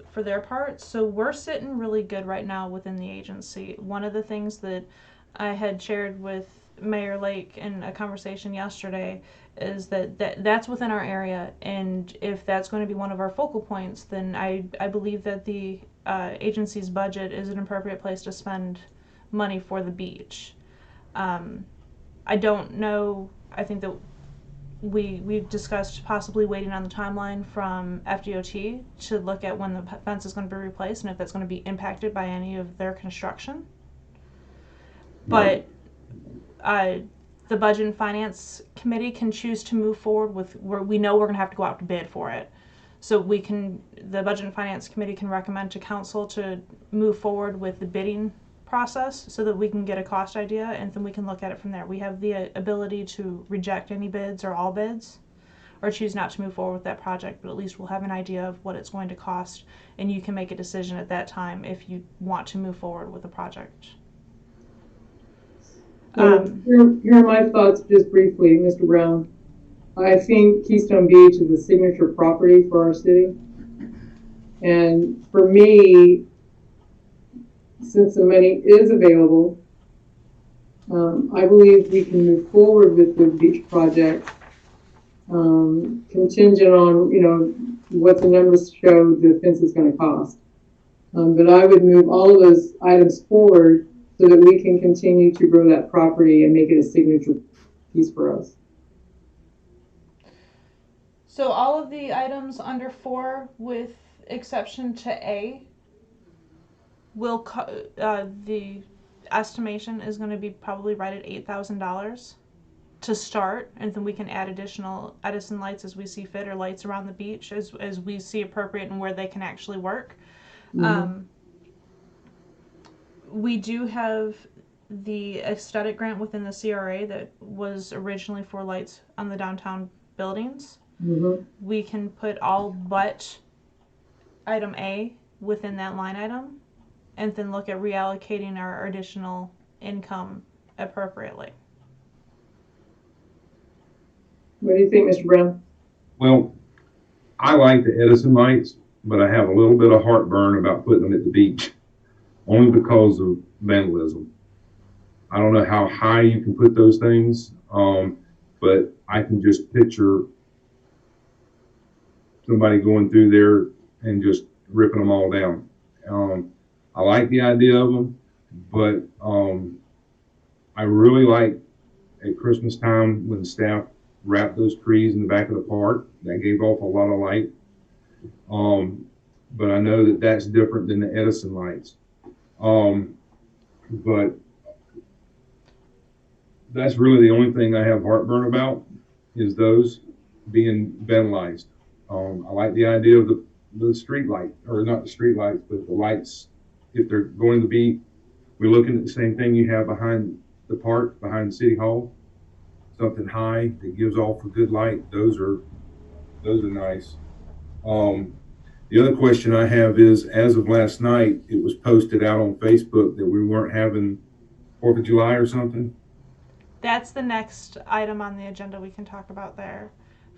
for their part. So we're sitting really good right now within the agency. One of the things that I had shared with Mayor Lake in a conversation yesterday is that's within our area, and if that's going to be one of our focal points, then I believe that the agency's budget is an appropriate place to spend money for the beach. I don't know. I think that we've discussed possibly waiting on the timeline from FDOT to look at when the fence is going to be replaced and if that's going to be impacted by any of their construction. But the Budget and Finance Committee can choose to move forward with where we know we're going to have to go out to bid for it. So the Budget and Finance Committee can recommend to council to move forward with the bidding process so that we can get a cost idea, and then we can look at it from there. We have the ability to reject any bids or all bids, or choose not to move forward with that project, but at least we'll have an idea of what it's going to cost, and you can make a decision at that time if you want to move forward with the project. Here are my thoughts just briefly, Mr. Brown. I think Keystone Beach is a signature property for our city. And for me, since the money is available, I believe we can move forward with the beach project, contingent on, what the numbers show the fence is going to cost. But I would move all of those items forward so that we can continue to grow that property and make it a signature piece for us. So all of the items under 4, with exception to A, the estimation is going to be probably right at $8,000 to start, and then we can add additional Edison lights as we see fit, or lights around the beach as we see appropriate and where they can actually work. Mm-hmm. We do have the aesthetic grant within the CRA that was originally for lights on the downtown buildings. Mm-hmm. We can put all but item A within that line item, and then look at reallocating our additional income appropriately. What do you think, Mr. Brown? Well, I like the Edison lights, but I have a little bit of heartburn about putting them at the beach, only because of vandalism. I don't know how high you can put those things, but I can just picture somebody going through there and just ripping them all down. I like the idea of them, but I really like at Christmas time when staff wrapped those trees in the back of the park. That gave off a lot of light. But I know that that's different than the Edison lights. But that's really the only thing I have heartburn about, is those being vandalized. I like the idea of the street light, or not the street lights, but the lights. If they're going to be, we're looking at the same thing you have behind the park, behind the city hall, something high that gives off a good light. Those are nice. The other question I have is, as of last night, it was posted out on Facebook that we weren't having 4th of July or something. That's the next item on the agenda we can talk about there.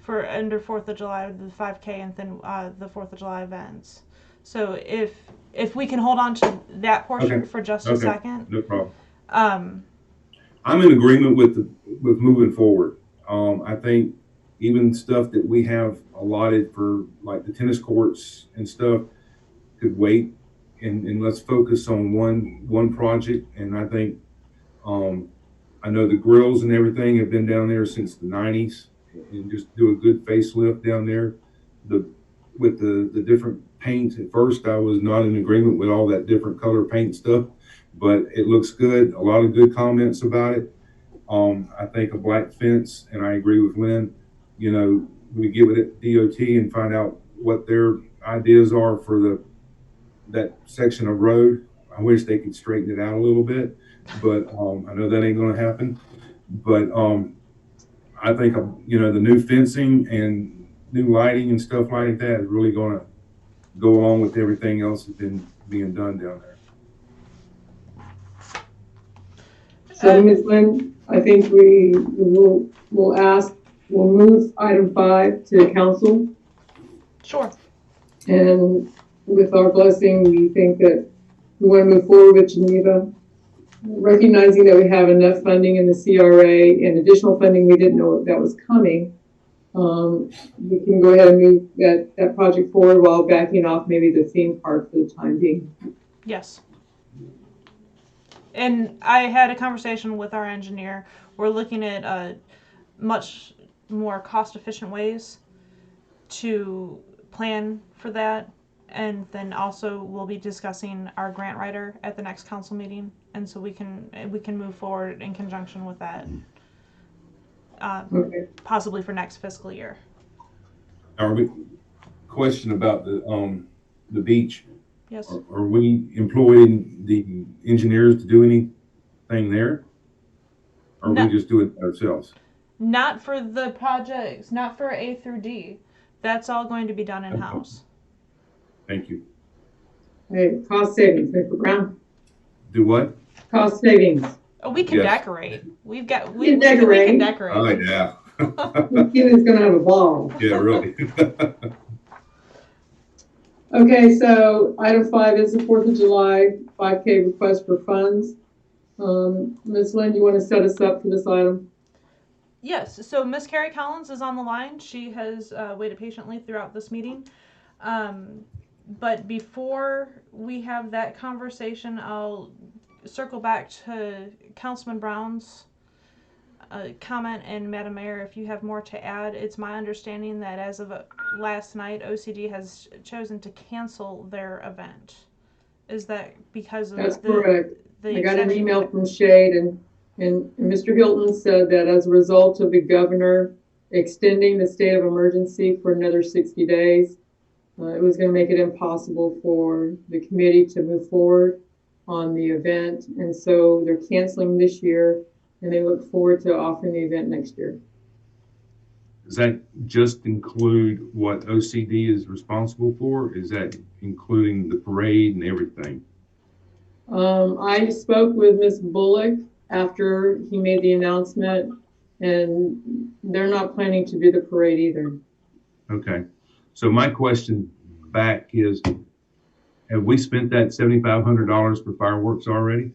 For under 4th of July, the 5K and then the 4th of July events. So if we can hold on to that portion Okay. for just a Okay. second. No problem. Um, I'm in agreement with moving forward. I think even stuff that we have allotted for like the tennis courts and stuff could wait, and let's focus on one project. And I think I know the grills and everything have been down there since the 90s, and just do a good facelift down there. With the different paints. At first, I was not in agreement with all that different color paint stuff, but it looks good. A lot of good comments about it. I think a black fence, and I agree with Lynn. You know, we get with it DOT and find out what their ideas are for that section of road. I wish they could straighten it out a little bit, but I know that ain't going to happen. But I think the new fencing and new lighting and stuff like that is really going to go along with everything else that's been being done down there. So, Ms. Lynn, I think we'll move item 5 to council. sure. And with our blessing, we think that we want to move forward with Geneva, recognizing that we have enough funding in the CRA and additional funding we didn't know that was coming. We can go ahead and move that project forward while backing off maybe the theme park for the time being. Yes. And I had a conversation with our engineer. We're looking at much more cost-efficient ways to plan for that. And then also we'll be discussing our grant writer at the next council meeting. And so we can move forward in conjunction with that. Okay. Possibly for next fiscal year. Question about the beach. Yes. Are we employing the engineers to do anything there? Or No. we just do it ourselves? Not for the projects, not for A through D. That's all going to be done in-house. Thank you. Hey, cost savings, Mr. Brown. Do what? Cost savings. Oh, we can Yes. decorate. We can decorate. can decorate. Oh, yeah. The kid is gonna have a ball. Yeah, really. Okay, so item 5 is the 4th of July 5K request for funds. Ms. Lynn, you want to set us up for this item? Yes, so Miss Carrie Collins is on the line. She has waited patiently throughout this meeting. But before we have that conversation, I'll circle back to Councilman Brown's comment, and Madam Mayor, if you have more to add. It's my understanding that as of last night, OCD has chosen to cancel their event. Is that because of That's correct. the I got an extension? email from Shade, and Mr. Hilton said that as a result of the governor extending the state of emergency for another 60 days, it was going to make it impossible for the committee to move forward on the event. And so they're canceling this year, and they look forward to offering the event next year. Does that just include what OCD is responsible for? Is that including the parade and everything? I spoke with Ms. Bullock after he made the announcement, and they're not planning to do the parade either. Okay. So my question back is, have we spent that $7,500 for fireworks already?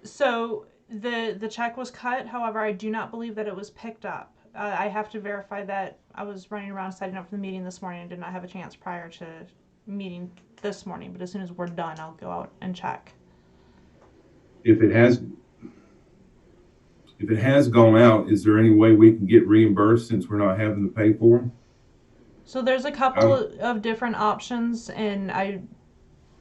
So the check was cut. However, I do not believe that it was picked up. I have to verify that. I was running around setting up for the meeting this morning and did not have a chance prior to meeting this morning. But as soon as we're done, I'll go out and check. If it has gone out, is there any way we can get reimbursed since we're not having to pay for them? So there's a couple of different options, and I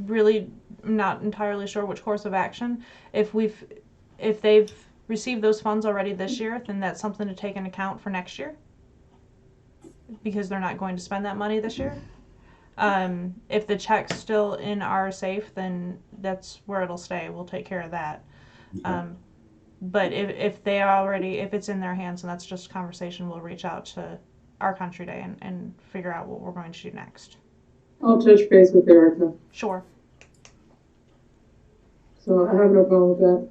really am not entirely sure which course of action. If they've received those funds already this year, then that's something to take into account for next year, because they're not going to spend that money this year. If the check's still in our safe, then that's where it'll stay. We'll take care of that. Okay. But if it's in their hands, and that's just a conversation, we'll reach out to our country day and figure out what we're going to do next. I'll touch base with Erica. Sure. So I have no problem with that.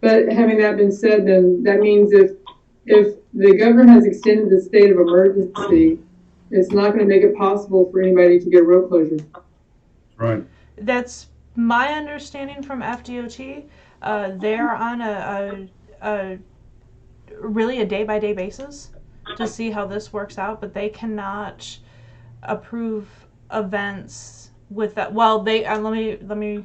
But having that been said, then that means if the governor has extended the state of emergency, it's not going to make it possible for anybody to get a road closure. Right. That's my understanding from FDOT. They're on a really a day-by-day basis to see how this works out, but they cannot approve events with that. Well, they let me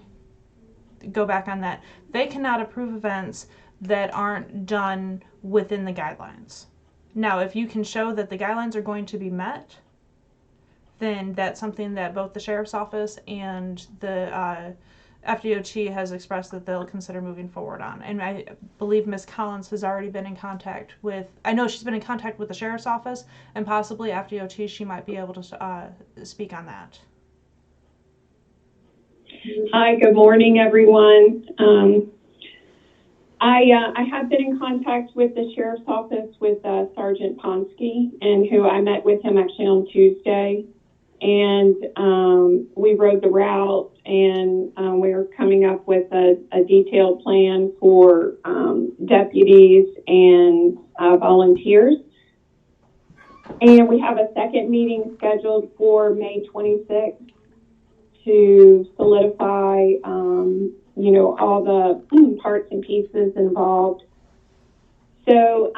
go back on that. They cannot approve events that aren't done within the guidelines. Now, if you can show that the guidelines are going to be met, then that's something that both the sheriff's office and the FDOT has expressed that they'll consider moving forward on. And I believe Ms. Collins has already been in contact with, I know she's been in contact with the sheriff's office, and possibly FDOT, she might be able to speak on that. Hi, good morning, everyone. I have been in contact with the sheriff's office with Sergeant Ponsky, and who I met with him actually on Tuesday. And we rode the route, and we were coming up with a detailed plan for deputies and volunteers. And we have a second meeting scheduled for May 26th to solidify, all the parts and pieces involved. So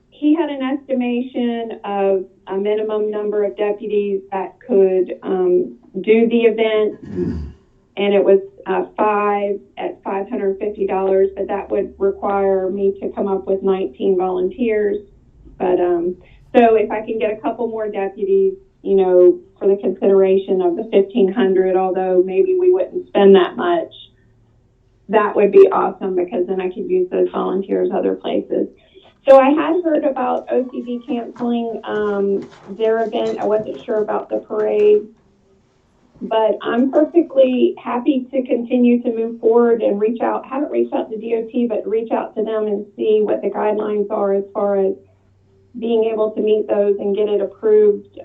he had an estimation of a minimum number of deputies that could do the event, and it was 5 at $550, but that would require me to come up with 19 volunteers. But so if I can get a couple more deputies, for the consideration of the 1,500, although maybe we wouldn't spend that much, that would be awesome, because then I could use those volunteers other places. So I had heard about OCD canceling their event. I wasn't sure about the parade, but I'm perfectly happy to continue to move forward and reach out. Haven't reached out to DOT, but reach out to them and see what the guidelines are as far as being able to meet those and get it approved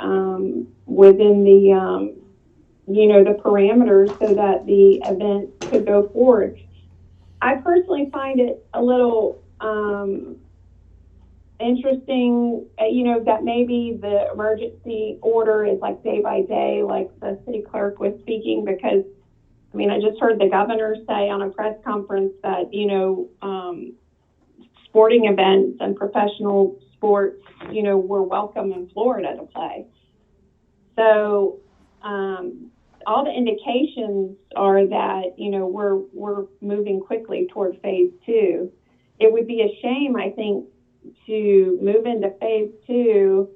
within the, the parameters so that the event could go forward. I personally find it a little interesting, that maybe the emergency order is like day by day, like the city clerk was speaking, because, I just heard the governor say on a press conference that, sporting events and professional sports, were welcome in Florida to play. So all the indications are that, we're moving quickly toward phase 2. It would be a shame, I think, to move into phase 2,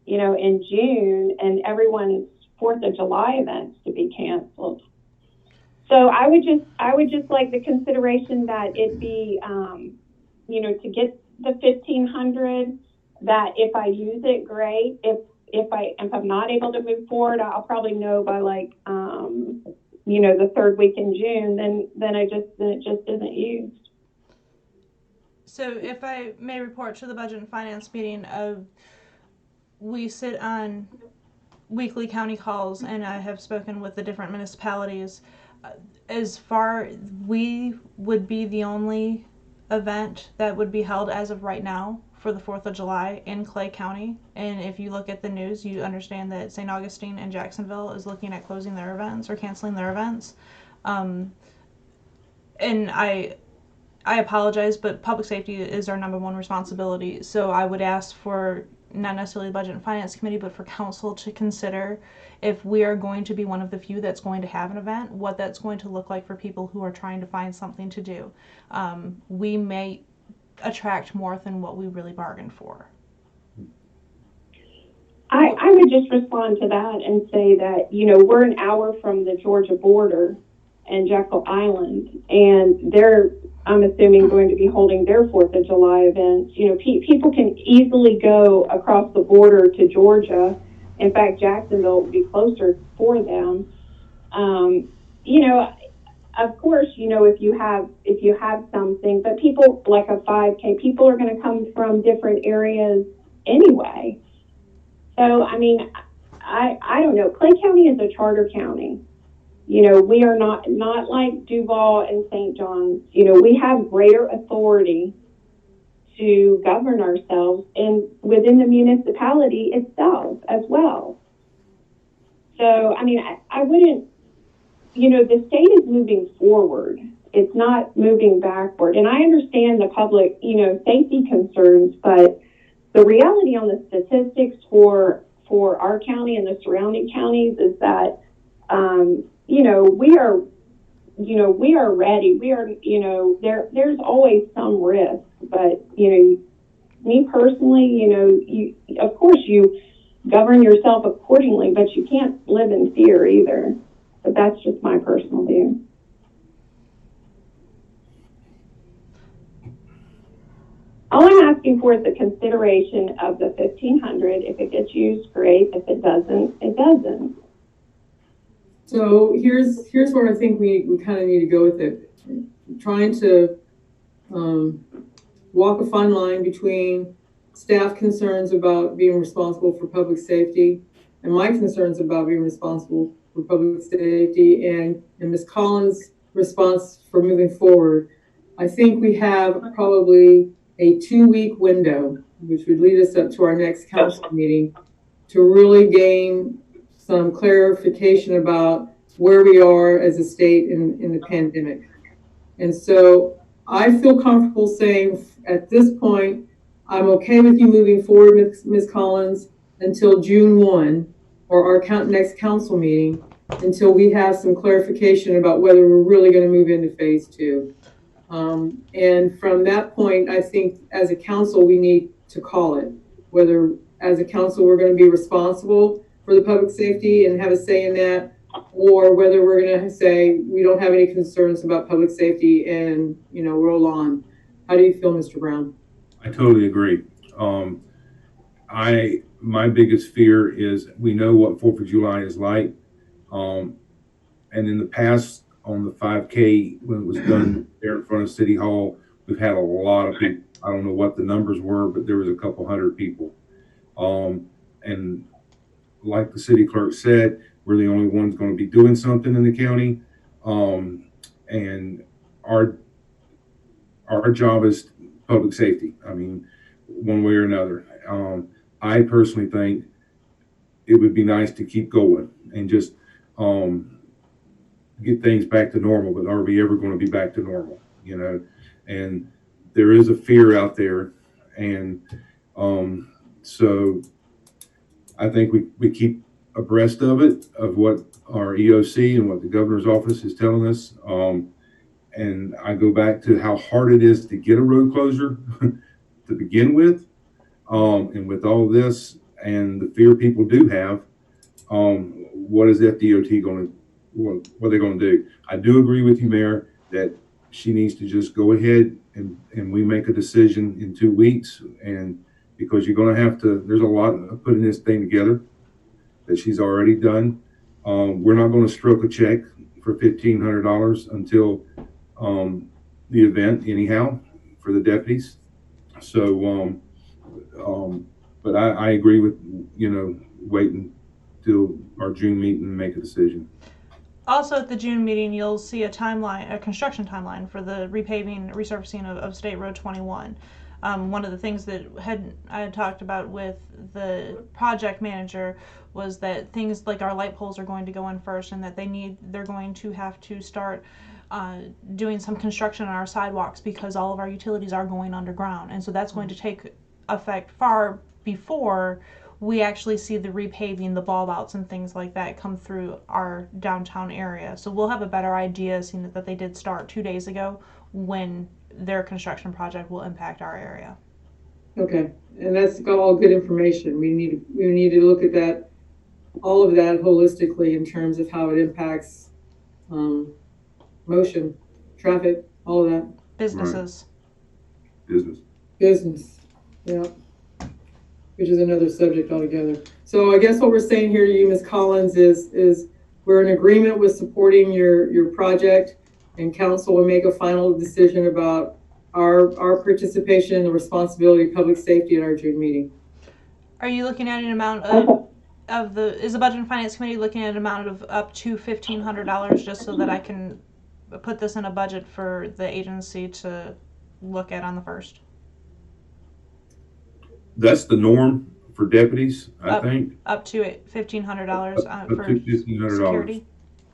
in June, and everyone's 4th of July events to be canceled. So I would just like the consideration that it be, to get the 1,500, that if I use it, great. If I'm not able to move forward, I'll probably know by the 3rd week in June. Then it just isn't used. So if I may report to the Budget and Finance meeting, we sit on weekly county calls, and I have spoken with the different municipalities. We would be the only event that would be held as of right now for the 4th of July in Clay County. And if you look at the news, you understand that St. Augustine and Jacksonville is looking at closing their events or canceling their events. And I apologize, but public safety is our number one responsibility. So I would ask for not necessarily the Budget and Finance Committee, but for council to consider, if we are going to be one of the few that's going to have an event, what that's going to look like for people who are trying to find something to do. We may attract more than what we really bargained for. I would just respond to that and say that, we're an hour from the Georgia border and Jekyll Island, and they're, I'm assuming, going to be holding their 4th of July events. People can easily go across the border to Georgia. In fact, Jacksonville would be closer for them. Of course, if you have something, but people like a 5K, people are going to come from different areas anyway. So, I mean, I don't know. Clay County is a charter county. We are not like Duval and St. John's. We have greater authority to govern ourselves and within the municipality itself as well. So, I mean, I wouldn't, the state is moving forward. It's not moving backward. And I understand the public, safety concerns, but the reality on the statistics for our county and the surrounding counties is that, we are ready. We are, there's always some risk, but, me personally, of course you govern yourself accordingly, but you can't live in fear either. But that's just my personal view. All I'm asking for is the consideration of the 1,500. If it gets used, great. If it doesn't, it doesn't. So here's where I think we kind of need to go with it. Trying to walk a fine line between staff concerns about being responsible for public safety and my concerns about being responsible for public safety and Ms. Collins' response for moving forward. I think we have probably a 2-week window, which would lead us up to our next council meeting, to really gain some clarification about where we are as a state in the pandemic. And so I feel comfortable saying at this point, I'm okay with you moving forward, Ms. Collins, until June 1 or our next council meeting, until we have some clarification about whether we're really going to move into phase 2. And from that point, I think as a council, we need to call it, whether as a council, we're going to be responsible for the public safety and have a say in that, or whether we're going to say we don't have any concerns about public safety and, roll on. How do you feel, Mr. Brown? I totally agree. My biggest fear is we know what 4th of July is like. And in the past on the 5K, when it was done there in front of City Hall, we've had a lot of people. I don't know what the numbers were, but there was a couple hundred people. And like the city clerk said, we're the only ones going to be doing something in the county. And our job is public safety. I mean, one way or another. I personally think it would be nice to keep going and just get things back to normal, but are we ever going to be back to normal? And there is a fear out there. And so I think we keep abreast of it, of what our EOC and what the governor's office is telling us. And I go back to how hard it is to get a road closure to begin with. And with all this and the fear people do have, what is FDOT going to, what are they going to do? I do agree with you, Mayor, that she needs to just go ahead and we make a decision in 2 weeks. And because you're going to have to, there's a lot of putting this thing together that she's already done. We're not going to stroke a check for $1,500 until the event anyhow for the deputies. So, but I agree with, waiting till our June meeting and make a decision. Also at the June meeting, you'll see a construction timeline for the repaving, resurfacing of State Road 21. One of the things that I had talked about with the project manager was that things like our light poles are going to go in first, and that they're going to have to start doing some construction on our sidewalks because all of our utilities are going underground, and so that's going to take effect far before we actually see the repaving, the bulb outs and things like that come through our downtown area. So we'll have a better idea, seeing that they did start 2 days ago, when their construction project will impact our area. Okay, and that's all good information. We need to look at that, all of that holistically in terms of how it impacts motion, traffic, all of that. Businesses. Right. Business, yeah. Which is another subject altogether. So I guess what we're saying here to you, Ms. Collins, is we're in agreement with supporting your project, and council will make a final decision about our participation and the responsibility of public safety at our June meeting. Are you looking at an amount is the Budget and Finance Committee looking at an amount of up to $1,500 just so that I can put this in a budget for the agency to look at on the 1st? That's the norm for deputies, I think. Up to $1,500 Up for to $1,500. security.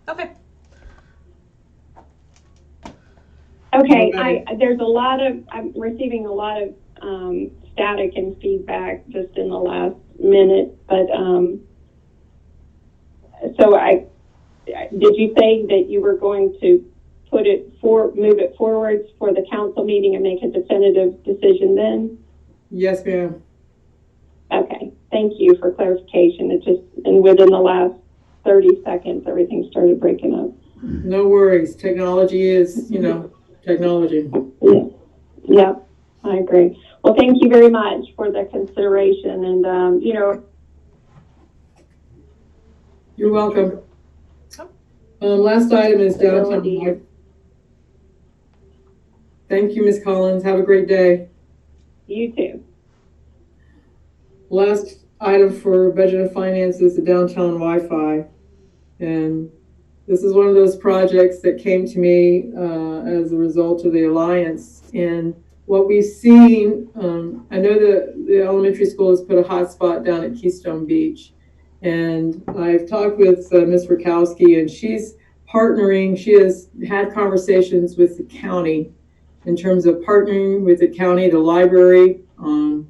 Okay. Okay, I'm receiving a lot of static and feedback just in the last minute, but did you say that you were going to move it forward for the council meeting and make a definitive decision then? Yes, ma'am. Okay, thank you for clarification. And within the last 30 seconds, everything started breaking up. No worries. Technology is, technology. Yeah, I agree. Well, thank you very much for the consideration. And, You're welcome. Last item is downtown. Ability. Thank you, Ms. Collins. Have a great day. You too. Last item for budget and finance is the downtown Wi-Fi. And this is one of those projects that came to me as a result of the Alliance. And what we've seen, I know that the elementary school has put a hotspot down at Keystone Beach. And I've talked with Ms. Rakowski, and she's partnering. She has had conversations with the county in terms of partnering with the county, the library, and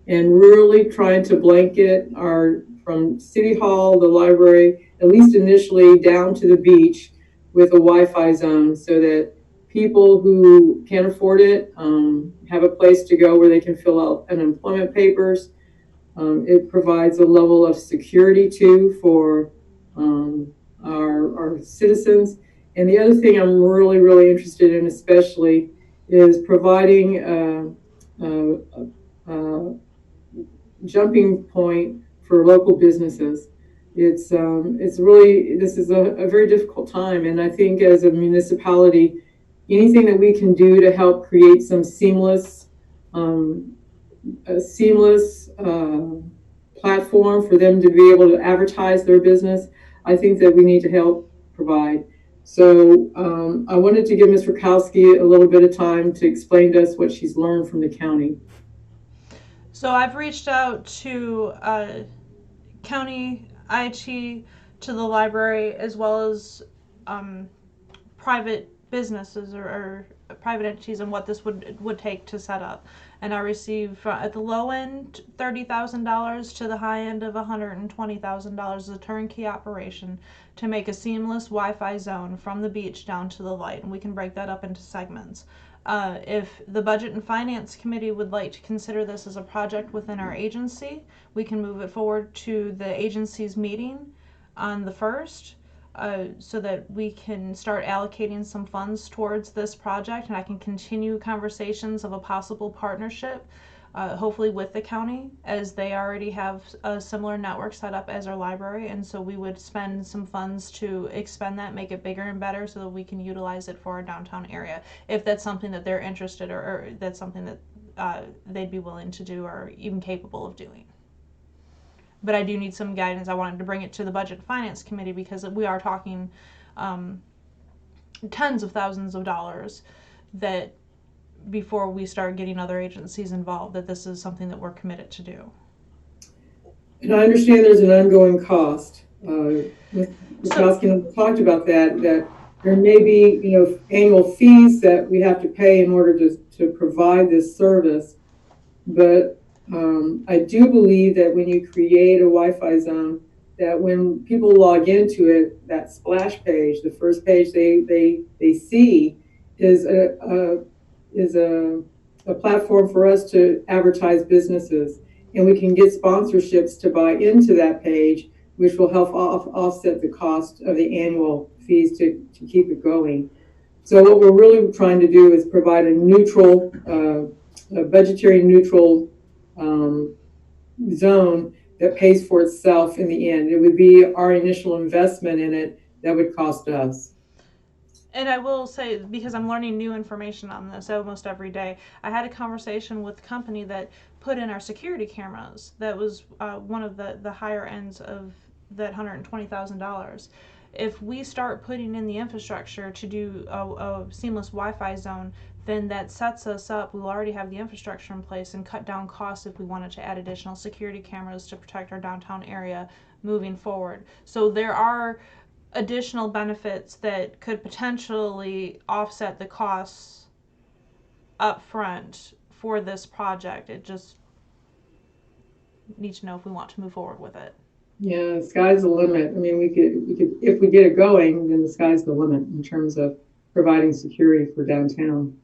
really trying to blanket from City Hall, the library, at least initially down to the beach with a Wi-Fi zone so that people who can't afford it have a place to go where they can fill out unemployment papers. It provides a level of security too for our citizens. And the other thing I'm really, really interested in especially is providing a jumping point for local businesses. It's really, this is a very difficult time. And I think as a municipality, anything that we can do to help create some seamless platform for them to be able to advertise their business, I think that we need to help provide. So I wanted to give Ms. Rakowski a little bit of time to explain to us what she's learned from the county. So I've reached out to county IT, to the library, as well as private businesses or private entities, and what this would take to set up. And I received at the low end $30,000 to the high end of $120,000 as a turnkey operation to make a seamless Wi-Fi zone from the beach down to the light, and we can break that up into segments. If the Budget and Finance Committee would like to consider this as a project within our agency, we can move it forward to the agency's meeting on the 1st. So that we can start allocating some funds towards this project, and I can continue conversations of a possible partnership, hopefully with the county, as they already have a similar network set up as our library, and so we would spend some funds to expand that, make it bigger and better so that we can utilize it for our downtown area, if that's something that they're interested or that's something that they'd be willing to do or even capable of doing. But I do need some guidance. I wanted to bring it to the Budget and Finance Committee because we are talking tens of thousands of dollars that before we start getting other agencies involved, that this is something that we're committed to do. And I understand there's an ongoing cost. Ms. Rakowski talked about that there may be, annual fees that we have to pay in order to provide this service. But I do believe that when you create a Wi-Fi zone, that when people log into it, that splash page, the first page they see is a platform for us to advertise businesses, and we can get sponsorships to buy into that page, which will help offset the cost of the annual fees to keep it going. So what we're really trying to do is provide a neutral, a budgetary neutral zone that pays for itself in the end. It would be our initial investment in it that would cost us. And I will say, because I'm learning new information on this almost every day, I had a conversation with the company that put in our security cameras. That was one of the higher ends of that $120,000. If we start putting in the infrastructure to do a seamless Wi-Fi zone, then that sets us up. We'll already have the infrastructure in place and cut down costs if we wanted to add additional security cameras to protect our downtown area moving forward. So there are additional benefits that could potentially offset the costs up front for this project. It just need to know if we want to move forward with it. Yeah, the sky's the limit. I mean, we could, if we get it going, then the sky's the limit in terms of providing security for downtown.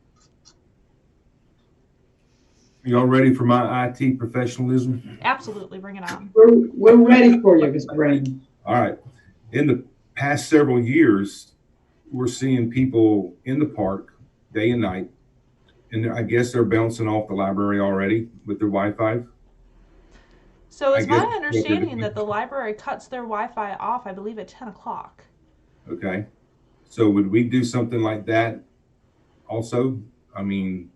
Y'all ready for my IT professionalism? Absolutely, bring it on. We're ready for you, Mr. Brown. All right. In the past several years, we're seeing people in the park day and night, and I guess they're bouncing off the library already with their Wi-Fi. So I it's my guess- understanding that the library cuts their Wi-Fi off, I believe, at 10 o'clock. Okay. So would we do something like that also? I mean,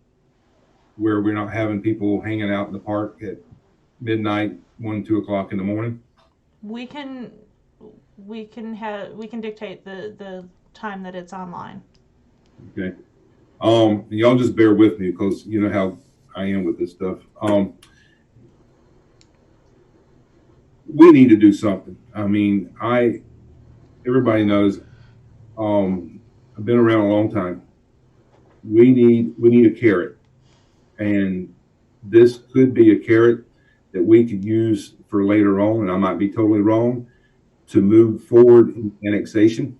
where we're not having people hanging out in the park at midnight, 1, 2 o'clock in the morning? We can dictate the time that it's online. Okay. Y'all just bear with me because you know how I am with this stuff. We need to do something. I mean, everybody knows, I've been around a long time. We need a carrot, and this could be a carrot that we could use for later on, and I might be totally wrong, to move forward in annexation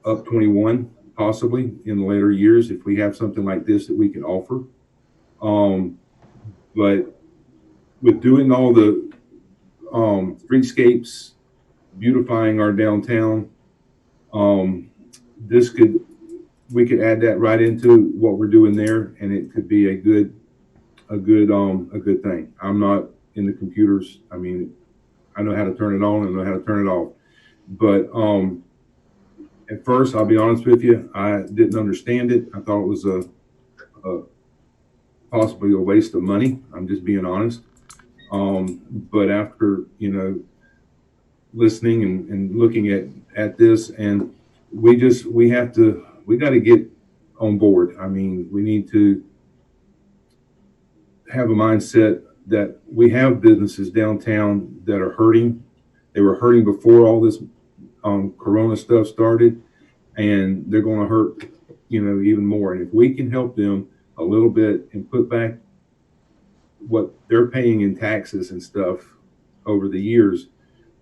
up 21, possibly in the later years, if we have something like this that we can offer. But with doing all the streetscapes, beautifying our downtown, we could add that right into what we're doing there, and it could be a good thing. I'm not in the computers. I mean, I know how to turn it on and know how to turn it off. But at first, I'll be honest with you, I didn't understand it. I thought it was possibly a waste of money. I'm just being honest. But after, listening and looking at this, and we got to get on board. I mean, we need to have a mindset that we have businesses downtown that are hurting. They were hurting before all this Corona stuff started, and they're going to hurt, even more. And if we can help them a little bit and put back what they're paying in taxes and stuff over the years,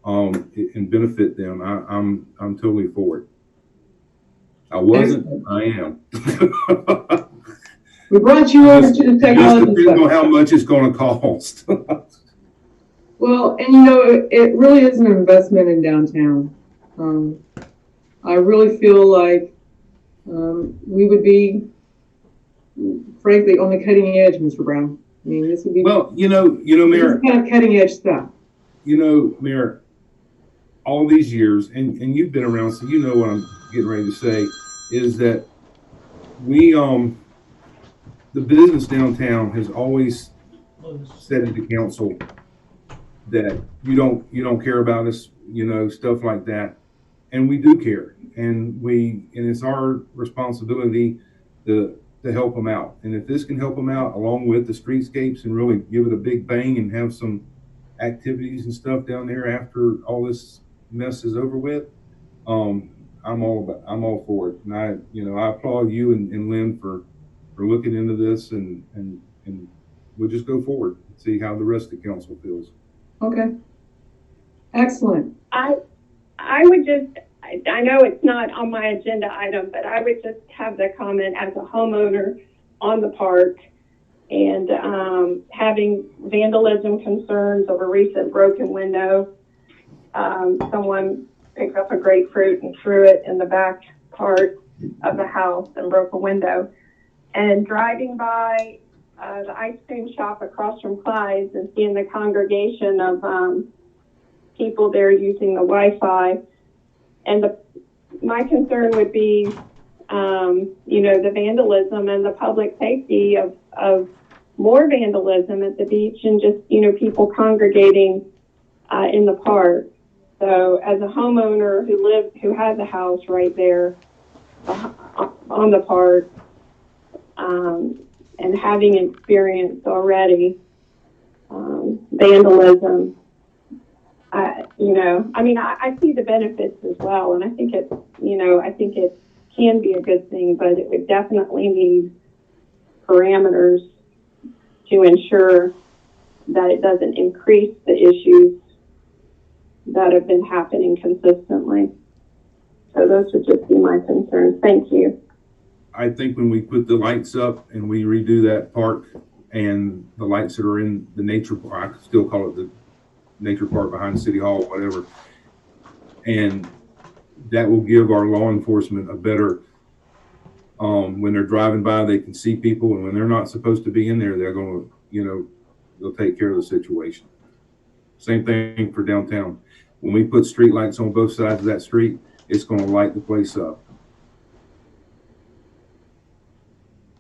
and benefit them, I'm totally for it. I wasn't, I am. We brought you over to the Just technology. depends on how much it's going to cost. Well, and it really is an investment in downtown. I really feel like we would be, frankly, on the cutting edge, Mr. Brown. I mean, this would be Well, Mayor, this is kind of cutting edge stuff. Mayor, all these years, and you've been around, so you know what I'm getting ready to say, is that we, the business downtown has always said to the council that you don't care about us, stuff like that. And we do care. And it's our responsibility to help them out. And if this can help them out along with the streetscapes and really give it a big bang and have some activities and stuff down there after all this mess is over with, I'm all for it. And I applaud you and Lynn for looking into this, and we'll just go forward and see how the rest of the council feels. Okay. Excellent. I would just, I know it's not on my agenda item, but I would just have the comment as a homeowner on the park and having vandalism concerns of a recent broken window. Someone picked up a grapefruit and threw it in the back part of the house and broke a window. And driving by the ice cream shop across from Clyde's and seeing the congregation of people there using the Wi-Fi, and my concern would be, the vandalism and the public safety of more vandalism at the beach and just, people congregating in the park. So as a homeowner who has a house right there on the park, and having experienced already vandalism, I see the benefits as well, and I think it can be a good thing, but it would definitely need parameters to ensure that it doesn't increase the issues that have been happening consistently. So those would just be my concerns. Thank you. I think when we put the lights up and we redo that park and the lights that are in the nature park, I still call it the nature park behind City Hall, whatever, and that will give our law enforcement a better, when they're driving by, they can see people, and when they're not supposed to be in there, they're going to, they'll take care of the situation. Same thing for downtown. When we put street lights on both sides of that street, it's going to light the place up.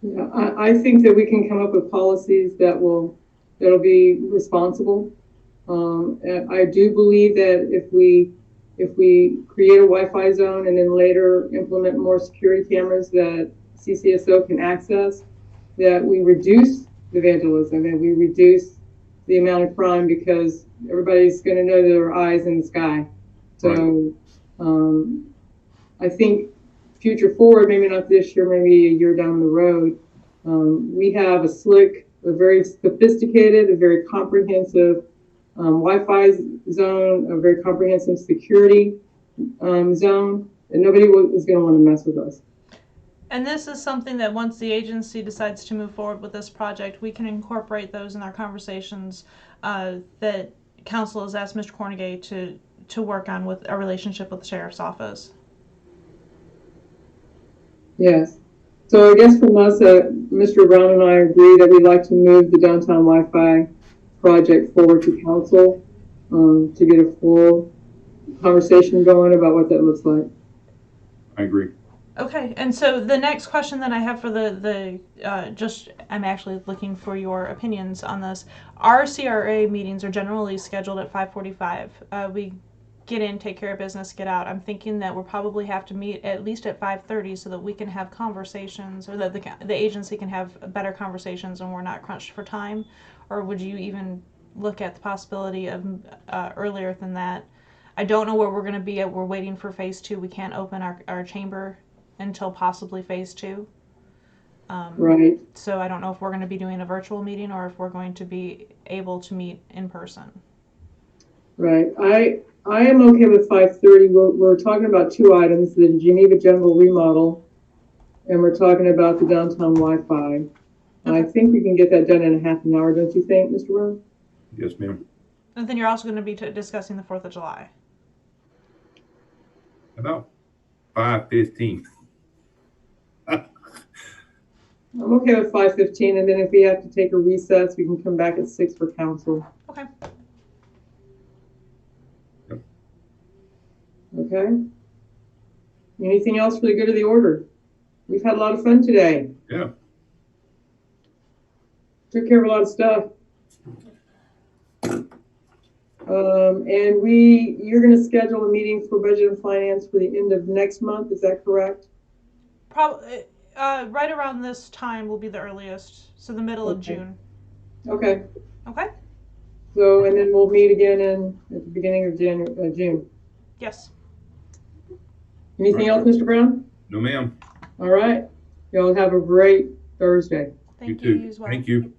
Yeah, I think that we can come up with policies that'll be responsible. And I do believe that if we create a Wi-Fi zone and then later implement more security cameras that CCSO can access, that we reduce the vandalism and we reduce the amount of crime, because everybody's going to know there are eyes in the sky. So I think future forward, maybe not this year, maybe a year down the road, we have a very sophisticated, a very comprehensive Wi-Fi zone, a very comprehensive security zone, and nobody is going to want to mess with us. And this is something that once the agency decides to move forward with this project, we can incorporate those in our conversations that council has asked Mr. Cornegay to work on with our relationship with the sheriff's office. Yes. So I guess from us, Mr. Brown and I agree that we'd like to move the downtown Wi-Fi project forward to council to get a full conversation going about what that looks like. I agree. Okay, and so the next question that I have for I'm actually looking for your opinions on this. Our CRA meetings are generally scheduled at 5:45. We get in, take care of business, get out. I'm thinking that we'll probably have to meet at least at 5:30 so that we can have conversations, or that the agency can have better conversations and we're not crunched for time. Or would you even look at the possibility of earlier than that? I don't know where we're going to be at. We're waiting for phase 2. We can't open our chamber until possibly phase 2. Right. So I don't know if we're going to be doing a virtual meeting or if we're going to be able to meet in person. Right. I am okay with 5:30. We're talking about 2 items: the Geneva General remodel, and we're talking about the downtown Wi-Fi. I think we can get that done in a half an hour, don't you think, Mr. Brown? Yes, ma'am. And then you're also going to be discussing the 4th of July. About 5:15. I'm okay with 5:15, and then if we have to take a recess, we can come back at 6 for council. Okay. Yep. Okay. Anything else for the good of the order? We've had a lot of fun today. Yeah. Took care of a lot of stuff. And you're going to schedule a meeting for budget and finance for the end of next month. Is that correct? Probably right around this time will be the earliest. So the middle of June. Okay. Okay. So, and then we'll meet again at the beginning of June. Yes. Anything else, Mr. Brown? No, ma'am. All right. Y'all have a great Thursday. Thank You you too. as well. Thank you.